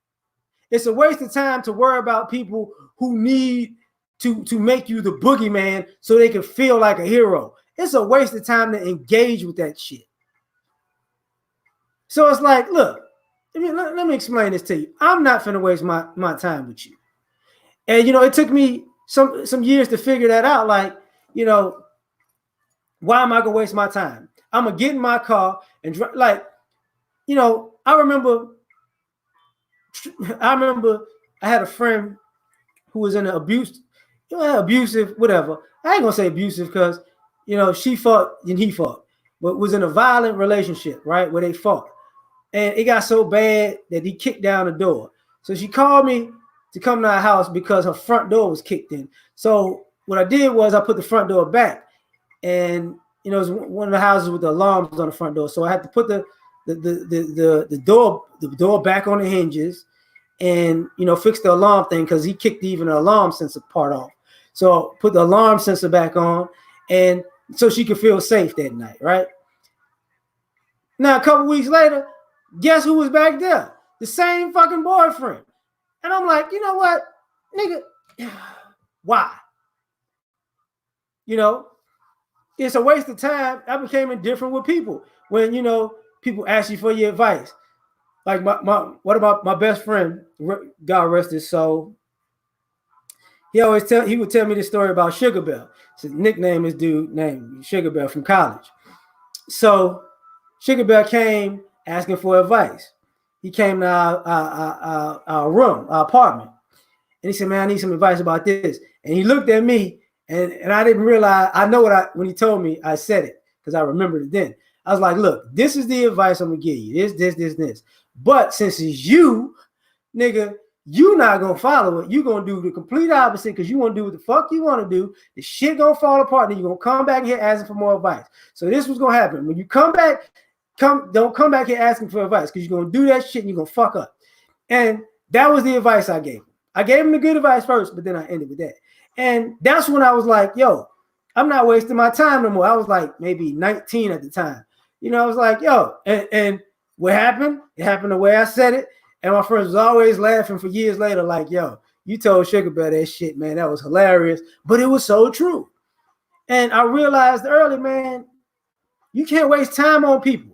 It's a waste of time to worry about people who need to make you the boogeyman so they can feel like a hero. It's a waste of time to engage with that shit. So it's like, look, let me explain this to you. I'm not finna waste my time with you. And, it took me some years to figure that out. Like, why am I going to waste my time? I'm going to get in my car and I remember I had a friend who was in an abusive, whatever. I ain't going to say abusive because, she fought and he fought, but was in a violent relationship, right, where they fought. And it got so bad that he kicked down the door. So she called me to come to our house because her front door was kicked in. So what I did was I put the front door back, and it was one of the houses with the alarms on the front door. So I had to put the door back on the hinges, and fix the alarm thing because he kicked even the alarm sensor part off. So put the alarm sensor back on, and so she could feel safe that night, right? Now a couple weeks later, guess who was back there? The same fucking boyfriend. And I'm like, you know what, nigga, why? It's a waste of time. I became indifferent with people when, people ask you for your advice. Like what about my best friend, God rest his soul. He would tell me this story about Sugar Bell. His nickname is dude named Sugar Bell from college. So Sugar Bell came asking for advice. He came to our room, our apartment, and he said, man, I need some advice about this. And he looked at me, and I didn't realize, when he told me, I said it because I remembered it then. I was like, look, this is the advice I'm going to give you, this. But since it's you, nigga, you not going to follow it. You're going to do the complete opposite because you want to do what the fuck you want to do. The shit going to fall apart, and you're going to come back here asking for more advice. So this was going to happen. When you come back, don't come back here asking for advice because you're going to do that shit and you're going to fuck up. And that was the advice I gave him. I gave him the good advice first, but then I ended with that. And that's when I was like, yo, I'm not wasting my time no more. I was like maybe 19 at the time. I was like, yo, and what happened? It happened the way I said it. And my friends was always laughing for years later, like, yo, you told Sugar Bear that shit, man. That was hilarious. But it was so true. And I realized early, man, you can't waste time on people.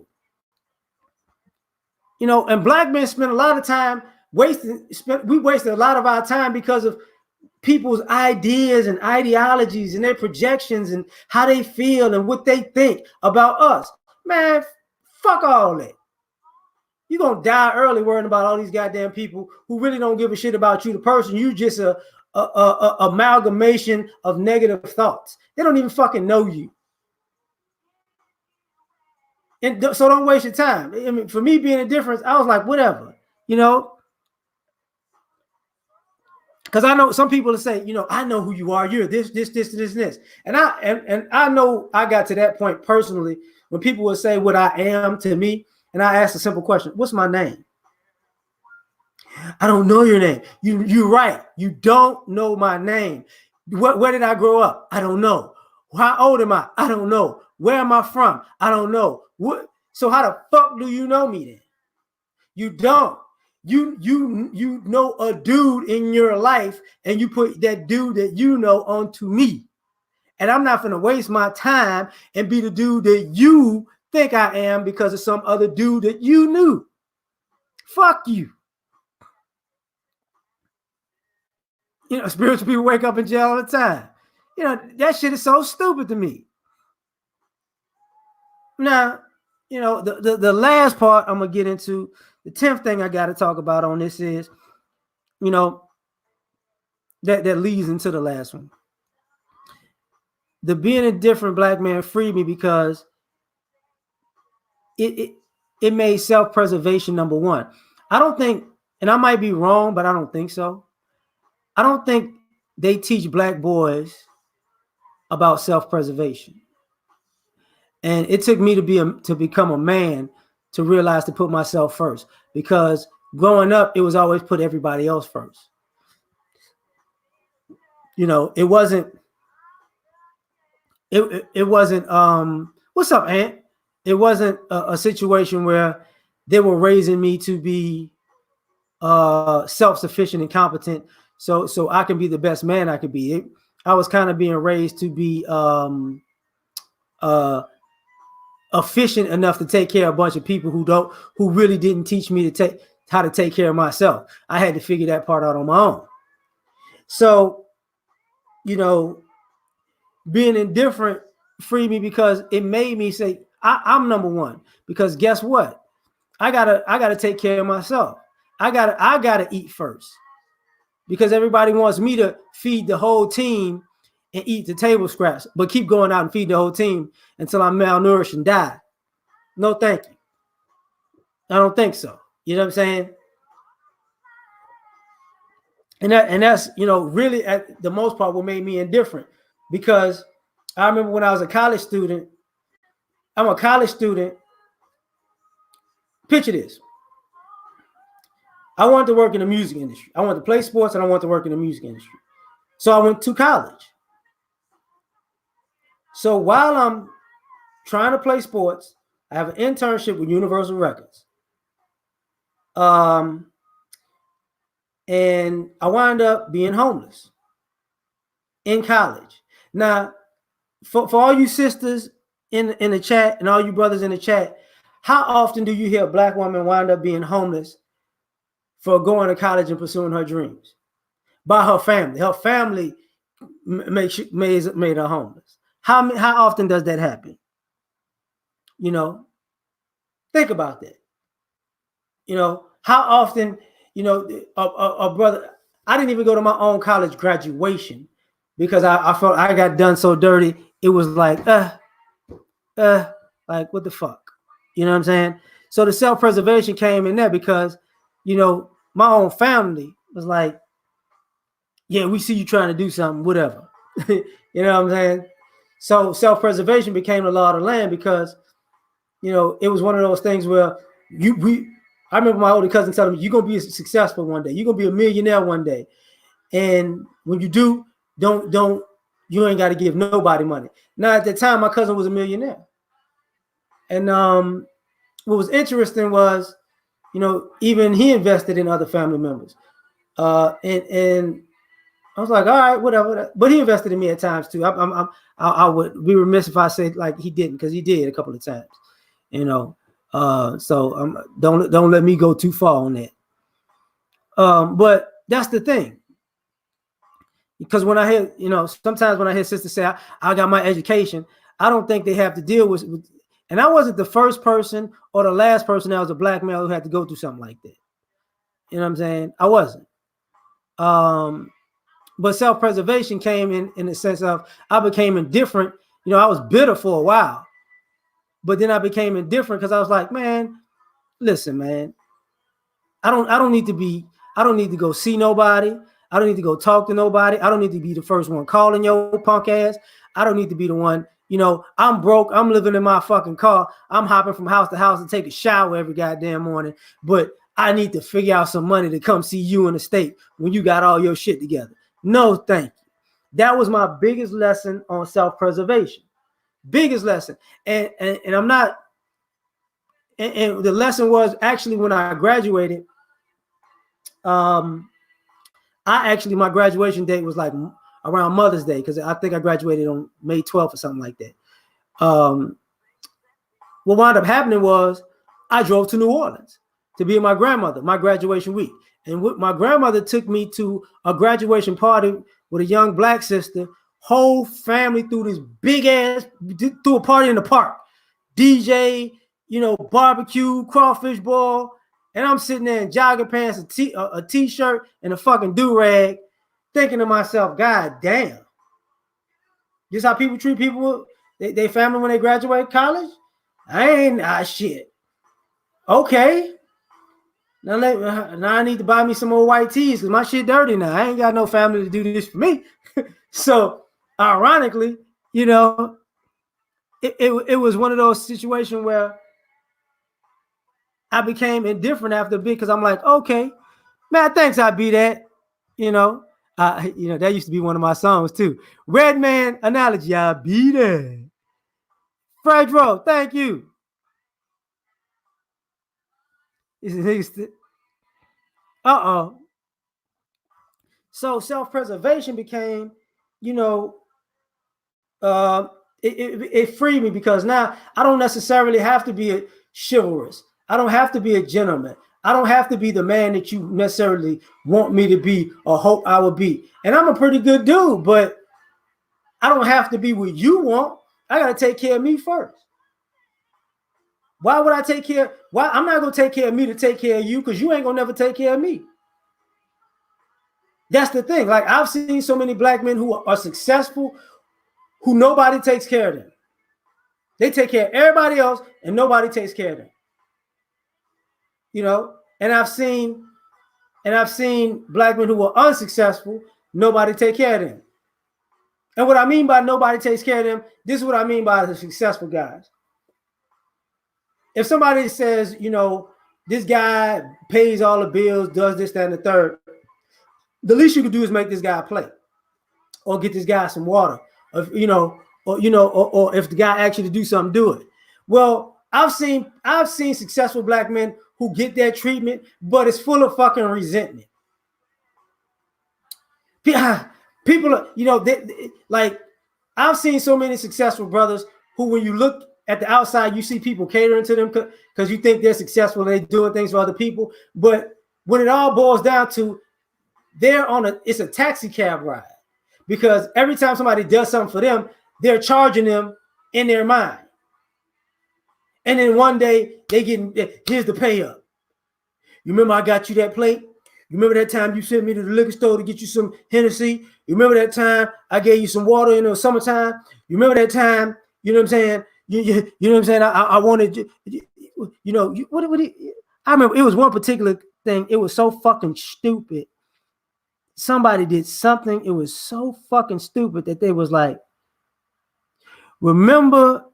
And black men spend a lot of time we wasted a lot of our time because of people's ideas and ideologies and their projections and how they feel and what they think about us. Man, fuck all that. You're going to die early worrying about all these goddamn people who really don't give a shit about you, the person. You just a amalgamation of negative thoughts. They don't even fucking know you. And so don't waste your time. I mean, for me being indifferent, I was like, whatever, because I know some people will say, I know who you are. You're this. And I know I got to that point personally when people would say what I am to me. And I ask a simple question: what's my name? I don't know your name. You're right. You don't know my name. Where did I grow up? I don't know. How old am I? I don't know. Where am I from? I don't know. So how the fuck do you know me then? You don't. You know a dude in your life, and you put that dude that you know onto me. And I'm not gonna waste my time and be the dude that you think I am because of some other dude that you knew. Fuck you. You know, spiritual people wake up in jail all the time. You know, that shit is so stupid to me. Now, you know, the last part I'm gonna get into, the 10th thing I gotta talk about on this is, you know, that leads into the last one. The being a different black man freed me because it made self-preservation number one. I don't think, and I might be wrong, but I don't think so. I don't think they teach black boys about self-preservation. And it took me to become a man to realize to put myself first, because growing up, it was always put everybody else first. You know, it wasn't what's up, Aunt? It wasn't a situation where they were raising me to be self-sufficient and competent, so I can be the best man I could be. I was kind of being raised to be efficient enough to take care of a bunch of people who really didn't teach me how to take care of myself. I had to figure that part out on my own. So, you know, being indifferent freed me because it made me say, I'm number one. Because guess what? I gotta take care of myself. I gotta eat first. Because everybody wants me to feed the whole team and eat the table scraps, but keep going out and feed the whole team until I'm malnourished and die. No, thank you. I don't think so. You know what I'm saying? And that's, you know, really at the most part what made me indifferent. Because I remember when I was a college student, I'm a college student. Picture this. I wanted to work in the music industry. I wanted to play sports and I wanted to work in the music industry. So I went to college. So while I'm trying to play sports, I have an internship with Universal Records. And I wound up being homeless in college. Now, for all you sisters in the chat and all you brothers in the chat, how often do you hear a black woman wind up being homeless for going to college and pursuing her dreams? By her family. Her family made her homeless. How often does that happen? You know, think about that. You know, how often, you know, a brother, I didn't even go to my own college graduation because I felt I got done so dirty. It was like, like, what the fuck? You know what I'm saying? So the self-preservation came in there because, you know, my own family was like, yeah, we see you trying to do something, whatever. You know what I'm saying? So self-preservation became the law of the land because, you know, it was one of those things where I remember my older cousin telling me, you're going to be successful one day. You're going to be a millionaire one day. And when you do, you ain't got to give nobody money. Now, at the time, my cousin was a millionaire. And what was interesting was, you know, even he invested in other family members. And I was like, all right, whatever. But he invested in me at times too. I would be remiss if I said like he didn't, because he did a couple of times, you know. So don't let me go too far on that. But that's the thing, because when I hear, you know, sometimes when I hear sisters say I got my education, I don't think they have to deal with. And I wasn't the first person or the last person that was a black male who had to go through something like that. You know what I'm saying? I wasn't. But self-preservation came in the sense of I became indifferent. You know, I was bitter for a while, but then I became indifferent because I was like, man, listen, man, I don't need to go see nobody. I don't need to go talk to nobody. I don't need to be the first one calling your punk ass. I don't need to be the one, you know, I'm broke. I'm living in my fucking car. I'm hopping from house to house to take a shower every goddamn morning. But I need to figure out some money to come see you in the state when you got all your shit together. No, thank you. That was my biggest lesson on self-preservation. Biggest lesson. And I'm not, and the lesson was actually when I graduated, my graduation date was like around Mother's Day, because I think I graduated on May 12th or something like that. What wound up happening was I drove to New Orleans to be my grandmother, my graduation week. And my grandmother took me to a graduation party with a young black sister. Whole family threw this big ass, threw a party in the park. DJ, barbecue, crawfish ball. And I'm sitting there in jogging pants, a t-shirt, and a fucking do-rag, thinking to myself, God damn. This how people treat people, they family when they graduate college? I ain't shit. Okay. Now I need to buy me some more white tees because my shit dirty now. I ain't got no family to do this for me. So ironically, it was one of those situations where I became indifferent after a bit because I'm like, okay, man, thanks, I be that. That used to be one of my songs too. Red Man analogy, I be that. Fredro, thank you. So self-preservation became, it freed me because now I don't necessarily have to be a chivalrous. I don't have to be a gentleman. I don't have to be the man that you necessarily want me to be or hope I will be. And I'm a pretty good dude, but I don't have to be what you want. I got to take care of me first. Why would I take care? Why? I'm not going to take care of me to take care of you because you ain't going to never take care of me. That's the thing. Like, I've seen so many black men who are successful who nobody takes care of them. They take care of everybody else and nobody takes care of them. And I've seen black men who were unsuccessful, nobody take care of them. And what I mean by nobody takes care of them, this is what I mean by the successful guys. If somebody says, this guy pays all the bills, does this, that, and the third, the least you can do is make this guy play or get this guy some water, or if the guy actually do something, do it. Well, I've seen successful black men who get that treatment, but it's full of fucking resentment. People, like I've seen so many successful brothers who, when you look at the outside, you see people catering to them because you think they're successful and they're doing things for other people. But when it all boils down to, it's a taxi cab ride, because every time somebody does something for them, they're charging them in their mind. And then one day here's the pay up. You remember I got you that plate? You remember that time you sent me to the liquor store to get you some Hennessy? You remember that time I gave you some water in the summertime? You remember that time, you know what I'm saying? You know what I'm saying? I wanted, I remember it was one particular thing. It was so fucking stupid. Somebody did something. It was so fucking stupid that they was like, remember,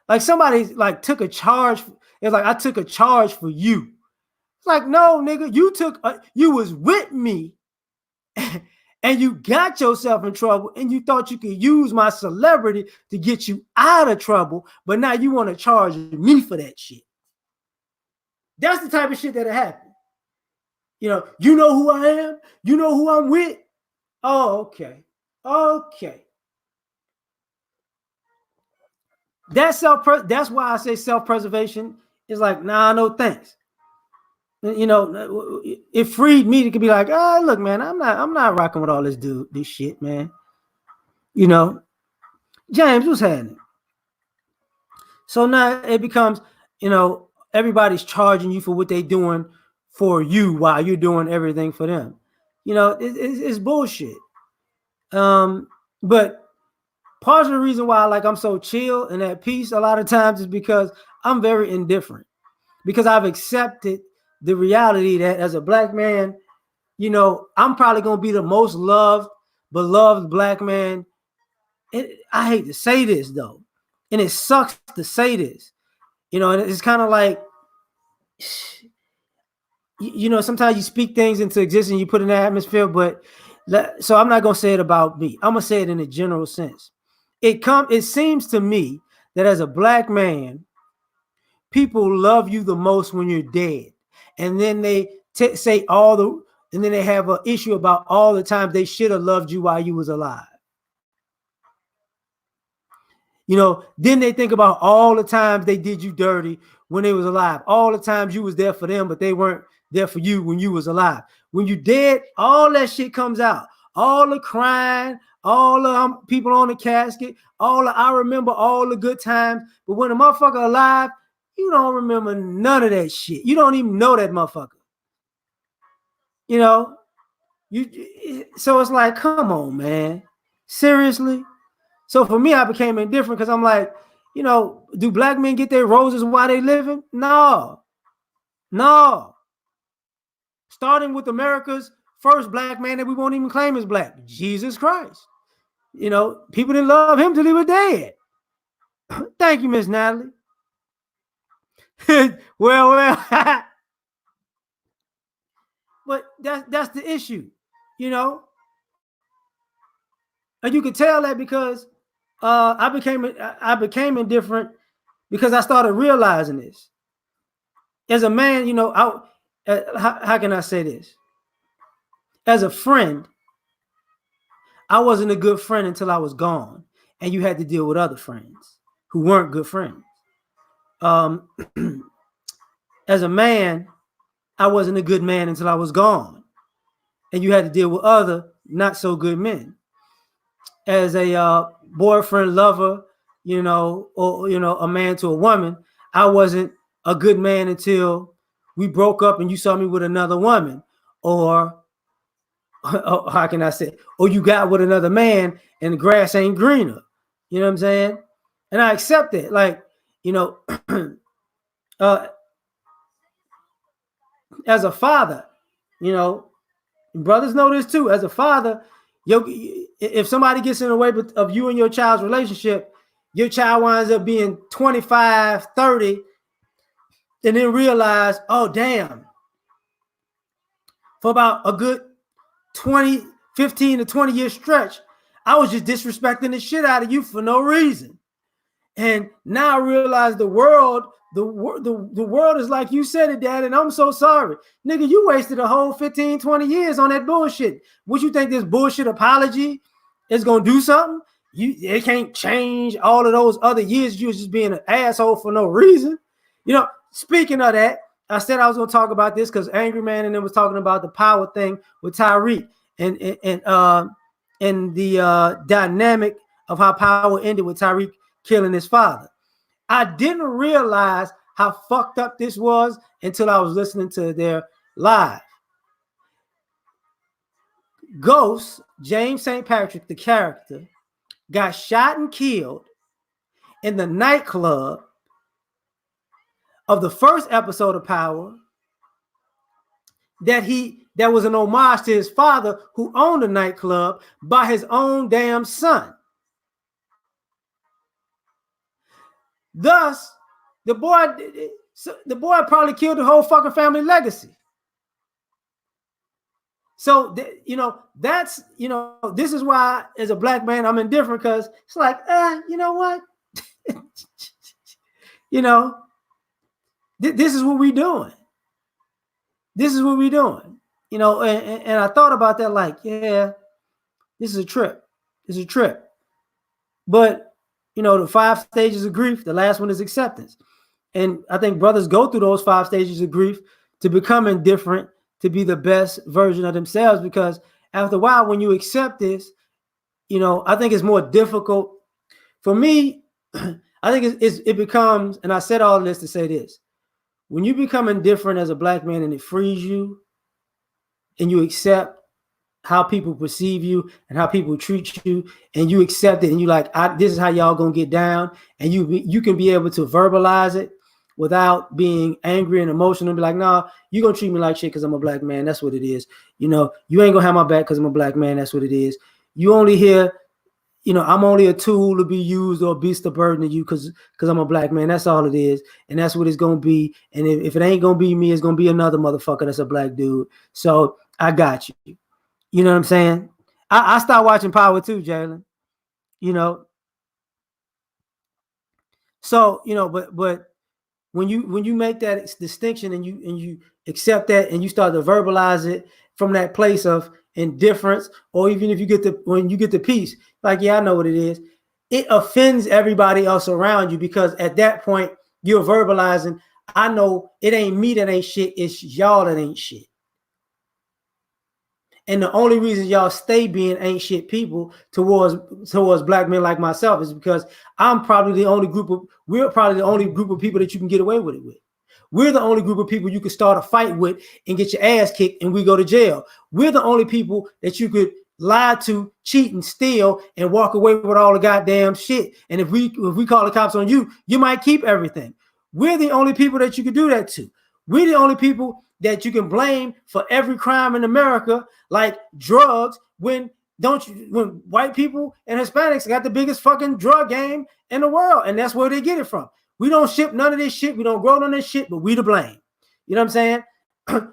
like somebody like took a charge. It was like, I took a charge for you. It's like, no, nigga, you was with me and you got yourself in trouble and you thought you could use my celebrity to get you out of trouble, but now you want to charge me for that shit. That's the type of shit that'll happen. You know who I am? You know who I'm with? Oh, okay. That's why I say self-preservation is like, nah, no thanks. It freed me to be like, oh, look, man, I'm not rocking with all this shit, man. James, what's happening? So now it becomes, everybody's charging you for what they're doing for you while you're doing everything for them. It's bullshit. But part of the reason why I'm so chill and at peace a lot of times is because I'm very indifferent, because I've accepted the reality that as a black man, I'm probably going to be the most beloved black man. I hate to say this though, and it sucks to say this, and it's kind of like, sometimes you speak things into existence, you put in the atmosphere, so I'm not going to say it about me. I'm going to say it in a general sense. It seems to me that as a black man, people love you the most when you're dead. And then they say and then they have an issue about all the times they should have loved you while you was alive. You know, then they think about all the times they did you dirty when they was alive, all the times you was there for them, but they weren't there for you when you was alive. When you dead, all that shit comes out. All the crying, all the people on the casket, all the, I remember all the good times. But when a motherfucker alive, you don't remember none of that shit. You don't even know that motherfucker. You know, so it's like, come on, man. Seriously? So for me, I became indifferent because I'm like, you know, do black men get their roses while they living? No. No. Starting with America's first black man that we won't even claim as black, Jesus Christ. You know, people didn't love him till he was dead. Thank you, Miss Natalie. well. But that's the issue, you know. And you could tell that because I became indifferent because I started realizing this. As a man, you know, how can I say this? As a friend, I wasn't a good friend until I was gone, and you had to deal with other friends who weren't good friends. As a man, I wasn't a good man until I was gone, and you had to deal with other not so good men. As a boyfriend, lover, you know, or you know, a man to a woman, I wasn't a good man until we broke up and you saw me with another woman, or how can I say, or you got with another man and the grass ain't greener. You know what I'm saying? And I accept it. Like, you know, as a father, you know, brothers know this too. As a father, if somebody gets in the way of you and your child's relationship, your child winds up being 25, 30, and then realize, oh, damn, for about a good 15 to 20 year stretch, I was just disrespecting the shit out of you for no reason. And now I realize the world is like you said it, Dad, and I'm so sorry. Nigga, you wasted a whole 15, 20 years on that bullshit. What you think this bullshit apology is going to do something? It can't change all of those other years you was just being an asshole for no reason. You know, speaking of that, I said I was going to talk about this because Angry Man and then was talking about the power thing with Tyreek and the dynamic of how power ended with Tyreek killing his father. I didn't realize how fucked up this was until I was listening to their live. Ghost, James St. Patrick, the character, got shot and killed in the nightclub of the first episode of Power that was an homage to his father who owned a nightclub by his own damn son. Thus, the boy probably killed the whole fucking family legacy. So, you know, that's, you know, this is why as a black man, I'm indifferent because it's like, you know what? You know, this is what we're doing. This is what we're doing. You know, and I thought about that like, yeah, this is a trip. It's a trip. But, you know, the 5 stages of grief, the last one is acceptance. And I think brothers go through those 5 stages of grief to become indifferent, to be the best version of themselves. Because after a while, when you accept this, you know, I think it's more difficult. For me, I think it becomes, and I said all this to say this, when you become indifferent as a black man and it frees you and you accept how people perceive you and how people treat you, and you accept it, and you like, this is how y'all gonna get down, and you can be able to verbalize it without being angry and emotional and be like, nah, you gonna treat me like shit because I'm a black man. That's what it is. You know, you ain't gonna have my back because I'm a black man. That's what it is. You only hear, you know, I'm only a tool to be used or a beast of burden to you because I'm a black man. That's all it is. And that's what it's gonna be. And if it ain't gonna be me, it's gonna be another motherfucker that's a black dude. So I got you. You know what I'm saying? I started watching Power too, Jalen. You know. So, you know, but when you make that distinction and you accept that and you start to verbalize it from that place of indifference, or even if when you get the peace, like, yeah, I know what it is. it offends everybody else around you, because at that point you're verbalizing, I know it ain't me that ain't shit, it's y'all that ain't shit. And the only reason y'all stay being ain't shit people towards black men like myself is because we're probably the only group of people that you can get away with it with. We're the only group of people you could start a fight with and get your ass kicked and we go to jail. We're the only people that you could lie to, cheat, and steal and walk away with all the goddamn shit. And if we call the cops on you, you might keep everything. We're the only people that you could do that to. We're the only people that you can blame for every crime in America, like drugs, when white people and Hispanics got the biggest fucking drug game in the world, and that's where they get it from. We don't ship none of this shit. We don't grow none of this shit, but we to blame. You know what I'm saying?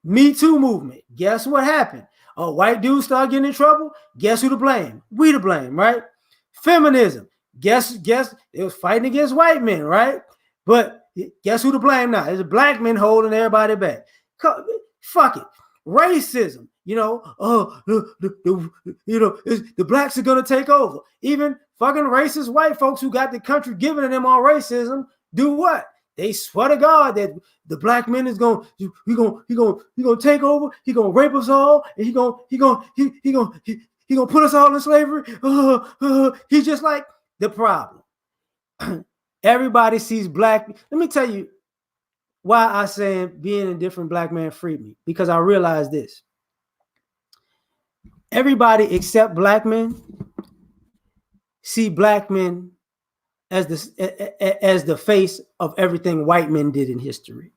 Me Too movement. Guess what happened? A white dude start getting in trouble. Guess who to blame? We to blame, right? Feminism. Guess it was fighting against white men, right? But guess who to blame now? It's black men holding everybody back. Fuck it. Racism. The blacks are gonna take over. Even fucking racist white folks who got the country giving to them on racism do what? They swear to God that the black man is gonna take over. He gonna rape us all, and he gonna put us all in slavery. He's just like the problem. Everybody sees black. Let me tell you why I say being a different black man freed me, because I realized this. Everybody except black men see black men as the face of everything white men did in history.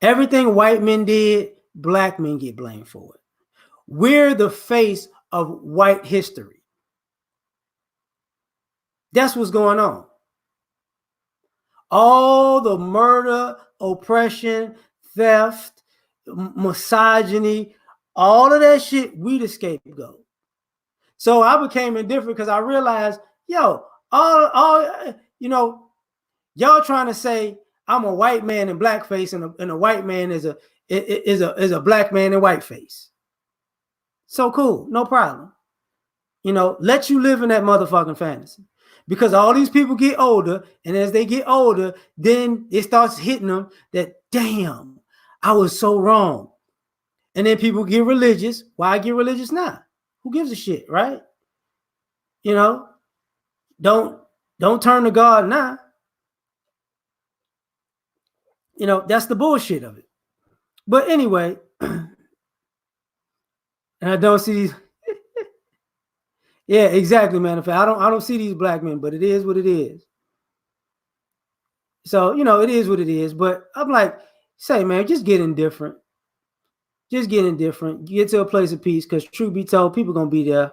Everything white men did, black men get blamed for it. We're the face of white history. That's what's going on. All the murder, oppression, theft, misogyny, all of that shit, we the scapegoat. So I became indifferent because I realized, y'all trying to say I'm a white man in blackface, and a white man is a black man in whiteface. So cool, no problem. Let you live in that motherfucking fantasy. Because all these people get older, and as they get older, then it starts hitting them that, damn, I was so wrong. And then people get religious. Why get religious now? Who gives a shit, right? Don't turn to God now. That's the bullshit of it. But anyway, and I don't see these. Yeah, exactly, man. I don't see these black men, but it is what it is. So, it is what it is. But I'm like, say, man, just get indifferent. Just get indifferent. Get to a place of peace, because truth be told, people going to be there.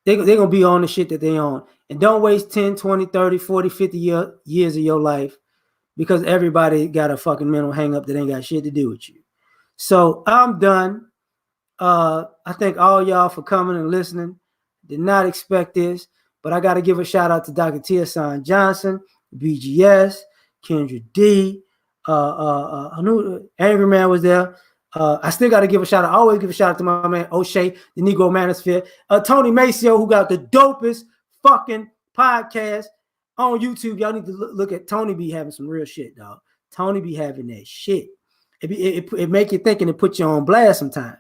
They're going to be on the shit that they on. And don't waste 10, 20, 30, 40, 50 years of your life because everybody got a fucking mental hang up that ain't got shit to do with you. So I'm done. I thank all y'all for coming and listening. Did not expect this, but I got to give a shout out to Dr. Tia Johnson, BGS, Kendra D. I knew Angry Man was there. I still got to give a shout out. I always give a shout out to my man O'Shea, the Negro Manosphere. Tony Maceo, who got the dopest fucking podcast on YouTube. Y'all need to look at Tony. Be having some real shit, dog. Tony be having that shit. It make you think, and it put you on blast sometimes,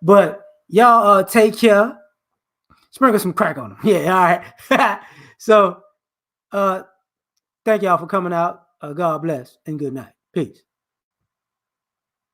But y'all take care. Sprinkle some crack on them. Yeah, all right. So thank y'all for coming out. God bless and good night. Peace.